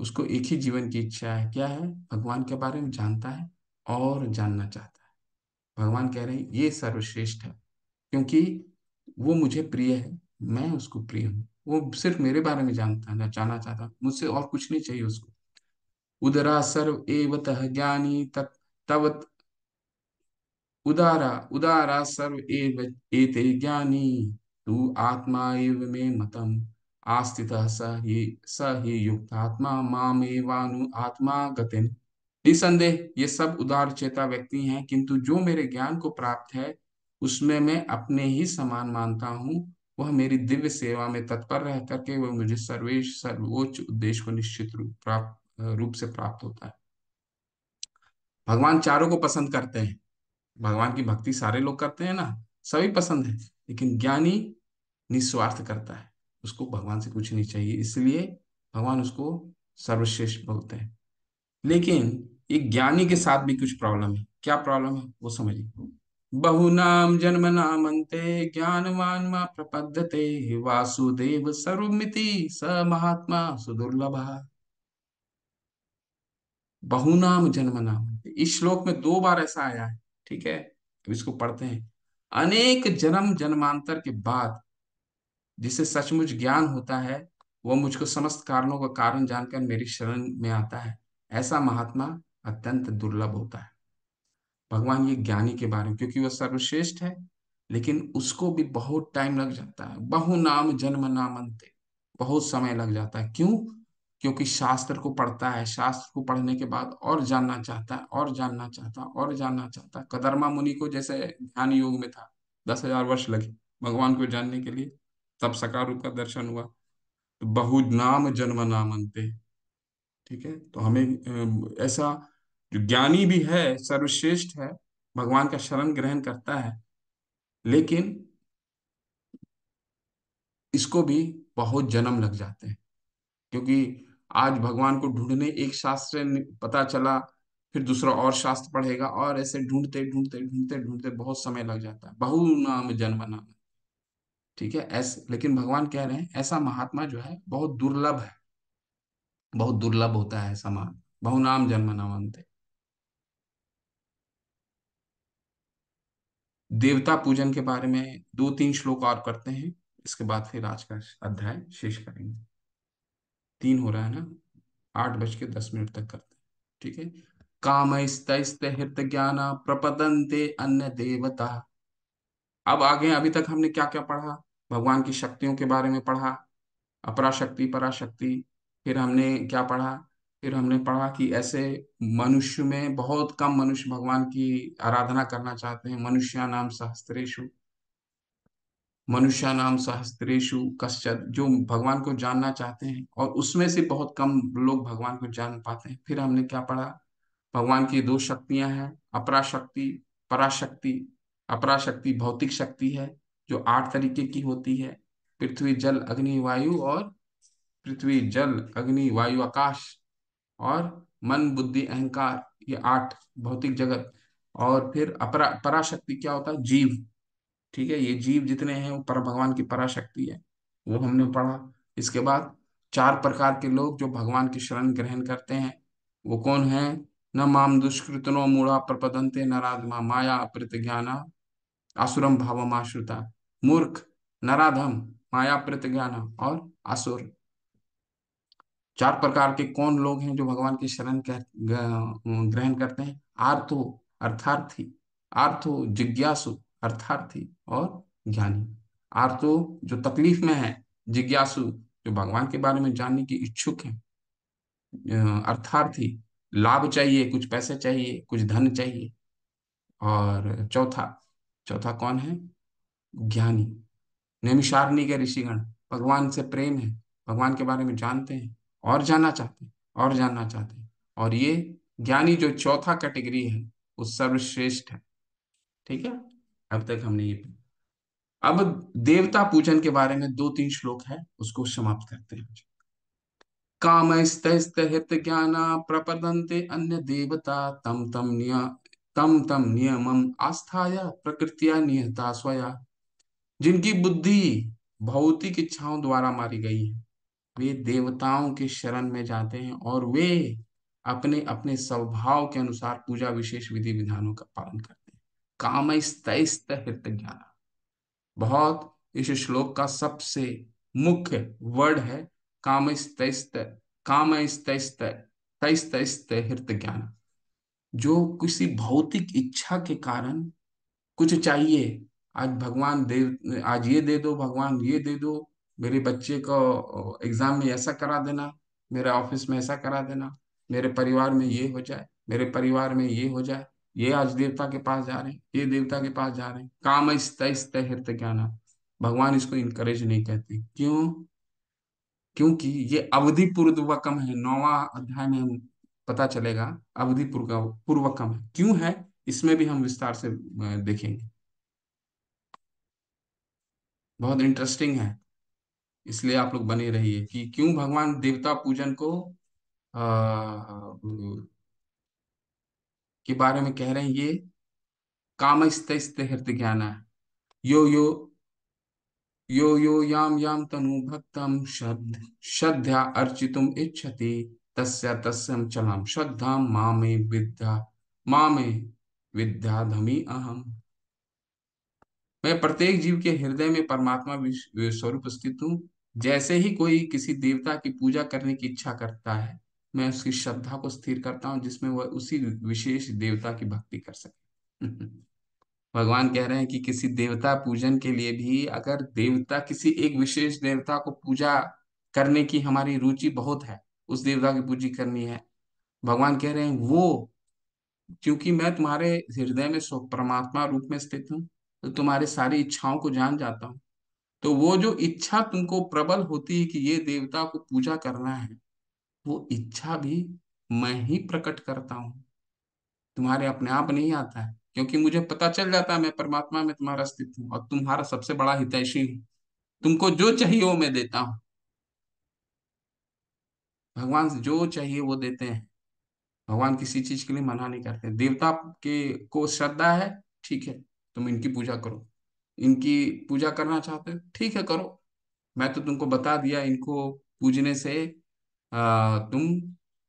उसको एक ही जीवन की इच्छा है, क्या है? भगवान के बारे में जानता है और जानना चाहता है। भगवान कह रहे हैं ये सर्वश्रेष्ठ है, क्योंकि वो मुझे प्रिय है, मैं उसको प्रिय हूँ। वो सिर्फ मेरे बारे में जानता है, ना जानना चाहता, मुझसे और कुछ नहीं चाहिए उसको। उदरा सर्व एवतः ज्ञानी तत् तव उदारा उदारा सर्व एव एते ज्ञानी तू आत्मा एव मे मतम आस्थितः स ही युक्तात्मा मामेवानु आत्मा गतिन। निसंदेह ये सब उदार चेता व्यक्ति हैं, किंतु जो मेरे ज्ञान को प्राप्त है उसमें मैं अपने ही समान मानता हूँ। वह मेरी दिव्य सेवा में तत्पर रह करके वह मुझे सर्वोच्च उद्देश्य को निश्चित रूप से प्राप्त होता है। भगवान चारों को पसंद करते हैं। भगवान की भक्ति सारे लोग करते हैं ना, सभी पसंद है, लेकिन ज्ञानी निस्वार्थ करता है, उसको भगवान से कुछ नहीं चाहिए, इसलिए भगवान उसको सर्वश्रेष्ठ बोलते हैं। लेकिन एक ज्ञानी के साथ भी कुछ प्रॉब्लम है। क्या प्रॉब्लम है वो समझिए। बहुनाम जन्मनामन्ते ज्ञानवान मा प्रपद्यते वासुदेव सर्वमिति स महात्मा सुदुर्लभ। बहुनाम जन्म नाम, इस श्लोक में 2 बार ऐसा आया है। ठीक है, अब इसको पढ़ते हैं। अनेक जन्म जन्मांतर के बाद जिसे सचमुच ज्ञान होता है, वह मुझको समस्त कारणों का कारण जानकर मेरी शरण में आता है। ऐसा महात्मा अत्यंत दुर्लभ होता है। भगवान ये ज्ञानी के बारे में, क्योंकि वह सर्वश्रेष्ठ है, लेकिन उसको भी बहुत टाइम लग जाता है। बहु नाम जन्म नामन्ते, बहुत समय लग जाता है। क्यों? क्योंकि शास्त्र को पढ़ता है, शास्त्र को पढ़ने के बाद और जानना चाहता है, और जानना चाहता है, और जानना चाहता है। कदरमा मुनि को जैसे ध्यान योग में था, 10,000 वर्ष लगे भगवान को जानने के लिए, तब सकार रूप का दर्शन हुआ। तो बहु नाम जन्म नामन्ते। ठीक है, तो हमें ऐसा जो ज्ञानी भी है, सर्वश्रेष्ठ है, भगवान का शरण ग्रहण करता है, लेकिन इसको भी बहुत जन्म लग जाते हैं। क्योंकि आज भगवान को ढूंढने एक शास्त्र से पता चला, फिर दूसरा और शास्त्र पढ़ेगा, और ऐसे ढूंढते ढूंढते ढूंढते ढूंढते बहुत समय लग जाता है। बहु नाम जन्म नाम। ठीक है, ऐसे लेकिन भगवान कह रहे हैं ऐसा महात्मा जो है बहुत दुर्लभ है, बहुत दुर्लभ होता है ऐसा महात्मा। बहु नाम जन्म नाम। देवता पूजन के बारे में 2-3 श्लोक और करते हैं, इसके बाद फिर आज का अध्याय शेष करेंगे। 3 हो रहा है ना, 8:10 तक करते हैं। ठीक है। काम स्तैस्त ज्ञान प्रपदन्ते अन्य देवता। अब आगे अभी तक हमने क्या क्या पढ़ा? भगवान की शक्तियों के बारे में पढ़ा, अपराशक्ति पराशक्ति। फिर हमने क्या पढ़ा? फिर हमने पढ़ा कि ऐसे मनुष्य में बहुत कम मनुष्य भगवान की आराधना करना चाहते हैं। मनुष्यानाम सहस्त्रेषु कश्चित्, जो भगवान को जानना चाहते हैं, और उसमें से बहुत कम लोग भगवान को जान पाते हैं। फिर हमने क्या पढ़ा, भगवान की दो शक्तियां हैं, अपराशक्ति, पराशक्ति। अपराशक्ति भौतिक शक्ति है जो 8 तरीके की होती है, पृथ्वी जल अग्नि वायु, और पृथ्वी जल अग्नि वायु आकाश, और मन बुद्धि अहंकार, ये 8 भौतिक जगत। और फिर पराशक्ति क्या होता है, जीव। ठीक है, ये जीव जितने हैं वो पर भगवान की पराशक्ति है, वो हमने पढ़ा। इसके बाद 4 प्रकार के लोग जो भगवान की शरण ग्रहण करते हैं, वो कौन है। न माम दुष्कृतनो मूढ़ा प्रपदन्ते नराधमा माया अपृत ज्ञाना आसुरम भावम आश्रिता। मूर्ख, नराधम, माया अपृत ज्ञान और असुर। 4 प्रकार के कौन लोग हैं जो भगवान की शरण ग्रहण करते हैं। आर्थो, अर्थार्थी। आर्थो जिज्ञासु, अर्थार्थी, और ज्ञानी। आर्थो जो तकलीफ में है, जिज्ञासु जो भगवान के बारे में जानने की इच्छुक है, अर्थार्थी लाभ चाहिए, कुछ पैसे चाहिए, कुछ धन चाहिए, और चौथा, चौथा कौन है, ज्ञानी। नैमिषारण्य के ऋषिगण भगवान से प्रेम है, भगवान के बारे में जानते हैं, और जानना चाहते हैं, और जानना चाहते हैं। और ये ज्ञानी जो चौथा कैटेगरी है, वो सर्वश्रेष्ठ है। ठीक है, अब तक हमने ये, अब देवता पूजन के बारे में 2-3 श्लोक है, उसको समाप्त करते हैं। कामैस्तैस्तहित ज्ञाना प्रपदन्ते अन्य देवता तम तम नियमम आस्थाय प्रकृतिया नियता स्वया। जिनकी बुद्धि भौतिक इच्छाओं द्वारा मारी गई है, वे देवताओं के शरण में जाते हैं, और वे अपने अपने स्वभाव के अनुसार पूजा विशेष विधि विधानों का पालन करते हैं। कामैस्तैस्तहित ज्ञान, बहुत, इस श्लोक का सबसे मुख्य वर्ड है कामस्तैस्त। कामस्तैस्त, तैस्तैस्त हृत ज्ञान। जो किसी भौतिक इच्छा के कारण कुछ चाहिए, आज भगवान देव, आज ये दे दो भगवान, ये दे दो, मेरे बच्चे को एग्जाम में ऐसा करा देना, मेरे ऑफिस में ऐसा करा देना, मेरे परिवार में ये हो जाए, मेरे परिवार में ये हो जाए, ये आज देवता के पास जा रहे हैं, ये देवता के पास जा रहे हैं। काम स्तय हृत ज्ञान, भगवान इसको इनकरेज नहीं कहते। क्यों, क्योंकि ये अवधि पूर्वकम है। 9वां अध्याय में हम पता चलेगा, अवधि पूर्वकम है क्यों है, इसमें भी हम विस्तार से देखेंगे। बहुत इंटरेस्टिंग है, इसलिए आप लोग बने रहिए कि क्यों भगवान देवता पूजन को के बारे में कह रहे हैं। ये काम स्त हृत ज्ञान है। यो यो यो याम याम तनु भक्तम श्रद्धा अर्चितुम इच्छति तस्य तस्यम चलम श्रद्धा माँ में विद्या धमी अहम। मैं प्रत्येक जीव के हृदय में परमात्मा स्वरूप स्थित हूँ। जैसे ही कोई किसी देवता की पूजा करने की इच्छा करता है, मैं उसकी श्रद्धा को स्थिर करता हूँ, जिसमें वह उसी विशेष देवता की भक्ति कर सके। भगवान कह रहे हैं कि किसी देवता पूजन के लिए भी, अगर देवता, किसी एक विशेष देवता को पूजा करने की हमारी रुचि बहुत है, उस देवता की पूजा करनी है, भगवान कह रहे हैं वो, क्योंकि मैं तुम्हारे हृदय में परमात्मा रूप में स्थित हूँ, तो तुम्हारी सारी इच्छाओं को जान जाता हूँ। तो वो जो इच्छा तुमको प्रबल होती है कि ये देवता को पूजा करना है, वो इच्छा भी मैं ही प्रकट करता हूँ, तुम्हारे अपने आप नहीं आता है। क्योंकि मुझे पता चल जाता है मैं परमात्मा में तुम्हारा अस्तित्व हूँ, और तुम्हारा सबसे बड़ा हितैषी हूँ। तुमको जो चाहिए वो मैं देता हूँ। भगवान से जो चाहिए वो देते हैं। भगवान किसी चीज के लिए मना नहीं करते। देवता के को श्रद्धा है, ठीक है, तुम इनकी पूजा करो। इनकी पूजा करना चाहते हो, ठीक है, करो। मैं तो तुमको बता दिया, इनको पूजने से तुम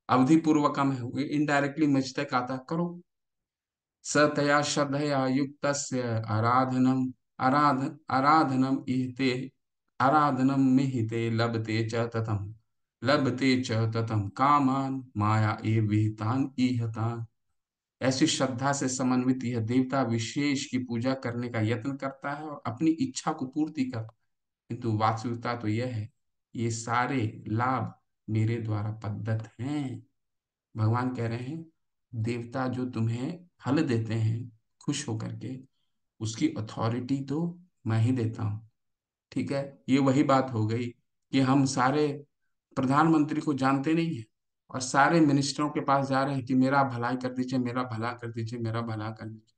अवधि पूर्वकम है, इनडायरेक्टली मुझ तक आता, करो। सतया श्रद्धया युक्तस्य आराधनम आराधनम इहते आराधनम मिहिते लभते च ततम कामान माया ए विहितान इहतान। ऐसी श्रद्धा से समन्वित यह देवता विशेष की पूजा करने का यत्न करता है और अपनी इच्छा को पूर्ति करता है, किंतु वास्तविकता तो यह है, ये सारे लाभ मेरे द्वारा प्रदत्त हैं। भगवान कह रहे हैं देवता जो तुम्हें फल देते हैं खुश होकर के, उसकी अथॉरिटी तो मैं ही देता हूँ। ठीक है, ये वही बात हो गई कि हम सारे प्रधानमंत्री को जानते नहीं हैं और सारे मिनिस्टरों के पास जा रहे हैं कि मेरा भलाई कर दीजिए, मेरा भला कर दीजिए, मेरा भला कर दीजिए।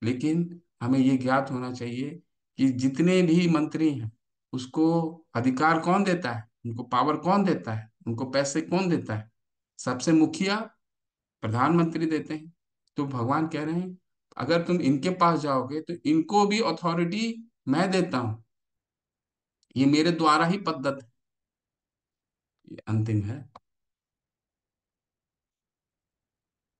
लेकिन हमें ये ज्ञात होना चाहिए कि जितने भी मंत्री हैं उसको अधिकार कौन देता है, उनको पावर कौन देता है, उनको पैसे कौन देता है? सबसे मुखिया प्रधानमंत्री देते हैं। तो भगवान कह रहे हैं अगर तुम इनके पास जाओगे तो इनको भी अथॉरिटी मैं देता हूं, ये मेरे द्वारा ही पद्धत है। ये अंतिम है,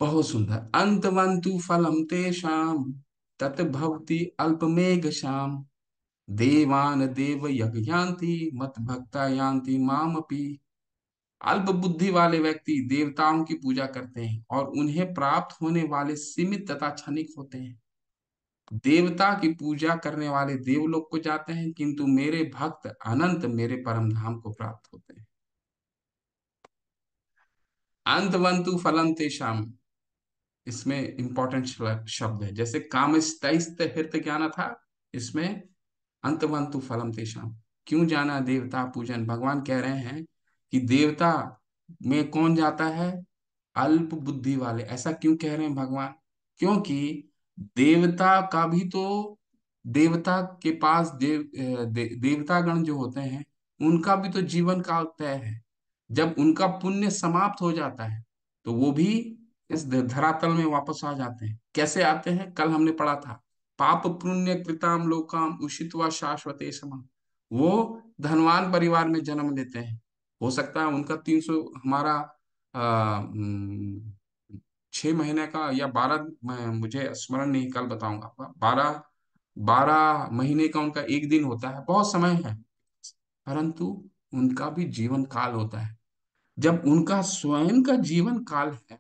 बहुत सुंदर। अंतवंतु फलम तेषाम तत् भवति अल्पमेघ शाम, देवान देव यज्ञान्ति मत भक्ता यान्ति माम अपि। अल्प बुद्धि वाले व्यक्ति देवताओं की पूजा करते हैं और उन्हें प्राप्त होने वाले सीमित तथा क्षणिक होते हैं। देवता की पूजा करने वाले देवलोक को जाते हैं किंतु मेरे भक्त अनंत मेरे परम धाम को प्राप्त होते हैं। अंतवंतु फलम तेषाम, इसमें इंपॉर्टेंट शब्द है। जैसे कामस्तैस्त हृत ज्ञान था, इसमें अंतवंतु फलम तेषाम। क्यों जाना देवता पूजन? भगवान कह रहे हैं कि देवता में कौन जाता है? अल्प बुद्धि वाले। ऐसा क्यों कह रहे हैं भगवान? क्योंकि देवता का भी तो, देवता के पास देवतागण जो होते हैं उनका भी तो जीवन काल तय है। जब उनका पुण्य समाप्त हो जाता है तो वो भी इस धरातल में वापस आ जाते हैं। कैसे आते हैं? कल हमने पढ़ा था, पाप पुण्य कृताम लोकाम उषित्वा शाश्वते समा। वो धनवान परिवार में जन्म लेते हैं। हो सकता है उनका 300, हमारा 6 महीने का या 12, मुझे स्मरण नहीं, कल बताऊंगा आपका। 12 12 महीने का उनका एक दिन होता है, बहुत समय है। परंतु उनका भी जीवन काल होता है। जब उनका स्वयं का जीवन काल है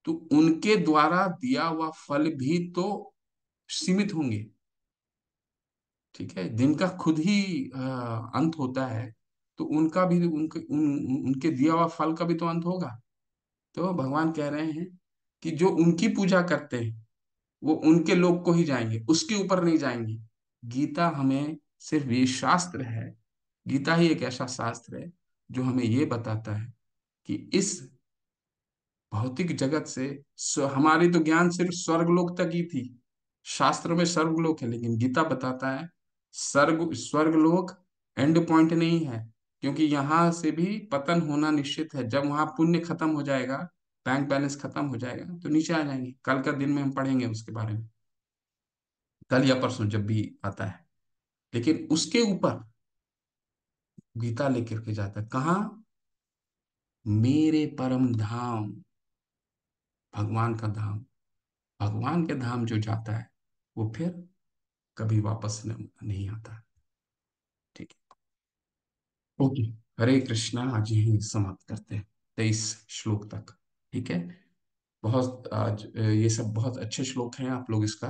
तो उनके द्वारा दिया हुआ फल भी तो सीमित होंगे। ठीक है, जिनका खुद ही अंत होता है तो उनका भी, उनके दिया हुआ फल का भी तो अंत होगा। तो भगवान कह रहे हैं कि जो उनकी पूजा करते हैं वो उनके लोक को ही जाएंगे, उसके ऊपर नहीं जाएंगे। गीता हमें सिर्फ ये शास्त्र है, गीता ही एक ऐसा शास्त्र है जो हमें ये बताता है कि इस भौतिक जगत से हमारी तो ज्ञान सिर्फ स्वर्गलोक तक ही थी। शास्त्र में स्वर्गलोक है, लेकिन गीता बताता है स्वर्गलोक एंड पॉइंट नहीं है। क्योंकि यहाँ से भी पतन होना निश्चित है। जब वहां पुण्य खत्म हो जाएगा, बैंक बैलेंस खत्म हो जाएगा तो नीचे आ जाएंगे। कल का दिन में हम पढ़ेंगे उसके बारे में, कल या परसों जब भी आता है। लेकिन उसके ऊपर गीता लेकर के जाता है कहाँ? मेरे परम धाम, भगवान का धाम। भगवान के धाम जो जाता है वो फिर कभी वापस नहीं आता। ठीक है, ओके। हरे कृष्णा, आज यही समाप्त करते हैं 23 श्लोक तक। ठीक है, बहुत आज ये सब बहुत अच्छे श्लोक हैं, आप लोग इसका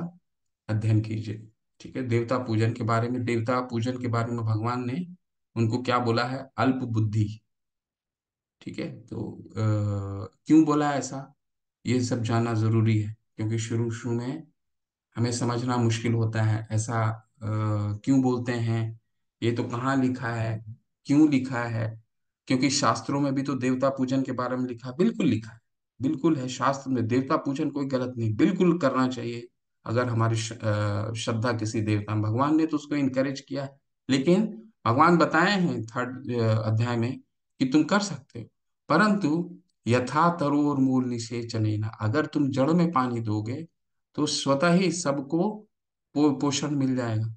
अध्ययन कीजिए। ठीक है, देवता पूजन के बारे में, देवता पूजन के बारे में भगवान ने उनको क्या बोला है? अल्प बुद्धि। ठीक है, तो क्यों बोला है ऐसा, ये सब जानना जरूरी है। क्योंकि शुरू शुरू में हमें समझना मुश्किल होता है ऐसा क्यों बोलते हैं, ये तो कहाँ लिखा है, क्यों लिखा है। क्योंकि शास्त्रों में भी तो देवता पूजन के बारे में लिखा है, बिल्कुल लिखा है, बिल्कुल है शास्त्र में। देवता पूजन कोई गलत नहीं, बिल्कुल करना चाहिए। अगर हमारी श्रद्धा किसी देवता में, भगवान ने तो उसको इनकरेज किया है। लेकिन भगवान बताए हैं 3rd अध्याय में कि तुम कर सकते हो, परंतु यथा तरोर मूल निषेचनेन, अगर तुम जड़ में पानी दोगे तो स्वतः ही सबको पोषण मिल जाएगा।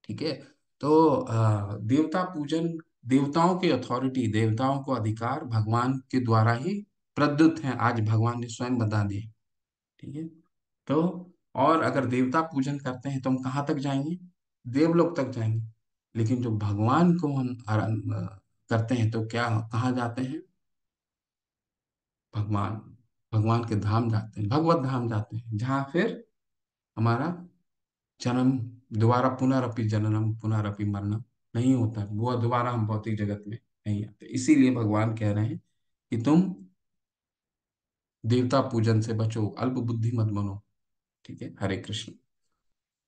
ठीक है, तो देवता पूजन, देवताओं की अथॉरिटी, देवताओं को अधिकार भगवान के द्वारा ही प्रदत्त है, आज भगवान ने स्वयं बता दिए। ठीक है, तो और अगर देवता पूजन करते हैं तो हम कहाँ तक जाएंगे? देवलोक तक जाएंगे। लेकिन जो भगवान को हम करते हैं तो क्या, कहाँ जाते हैं? भगवान, भगवान के धाम जाते हैं, भगवत धाम जाते हैं, जहाँ फिर हमारा जन्म, दोबारा पुनरअपि जननम पुनरअपि मरणम नहीं होता। वो दोबारा हम भौतिक जगत में नहीं आते। इसीलिए भगवान कह रहे हैं कि तुम देवता पूजन से बचो, अल्प बुद्धि मत बनो। ठीक है, हरे कृष्ण।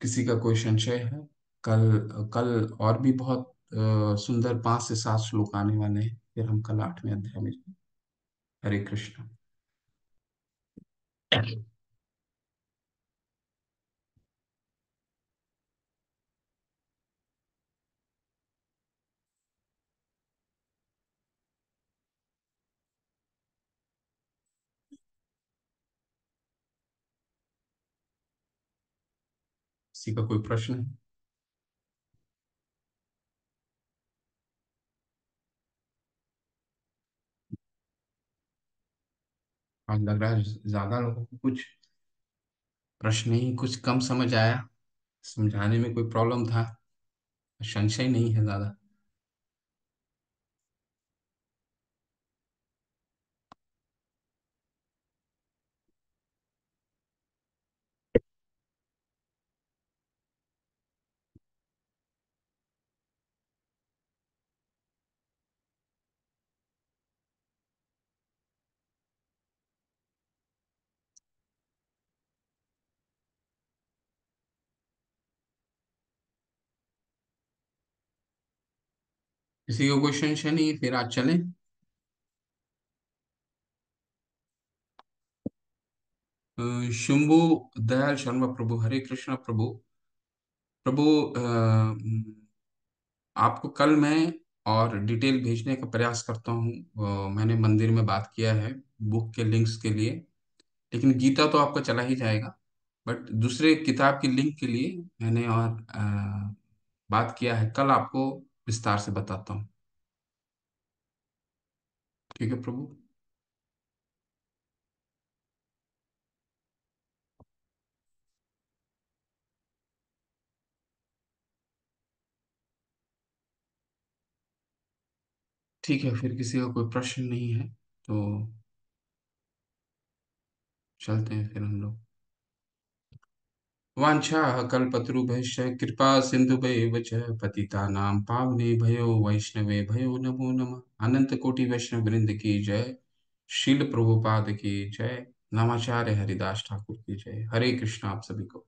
किसी का कोई संशय है? कल कल और भी बहुत सुंदर 5 से 7 श्लोक आने वाले हैं, फिर हम कल 8वें अध्याय में जाएंगे। हरे कृष्ण। किसी का कोई प्रश्न है? आज लग रहा है ज्यादा लोगों को कुछ प्रश्न ही, कुछ कम समझ आया, समझाने में कोई प्रॉब्लम था, संशय नहीं है ज्यादा। किसी को कोई संशय नहीं है, फिर आज चलें। शंभु दयाल शर्मा प्रभु, हरे कृष्णा प्रभु। प्रभु, आपको कल मैं और डिटेल भेजने का प्रयास करता हूँ। मैंने मंदिर में बात किया है बुक के लिंक्स के लिए, लेकिन गीता तो आपका चला ही जाएगा, बट दूसरे किताब की लिंक के लिए मैंने और बात किया है। कल आपको विस्तार से बताता हूँ। ठीक है प्रभु। ठीक है, फिर किसी का कोई प्रश्न नहीं है तो चलते हैं फिर हम लोग। वाञ्छाः कल्पतरुभ्यश्च कृपा सिन्धुभ्येव च पतितानां पावनेभ्यो वैष्णवेभ्यो नमो नमः। अनंत कोटि वैष्णव वृंद की जय। शील प्रभुपाद की जय। नमाचार्य हरिदास ठाकुर की जय। हरे कृष्ण आप सभी को।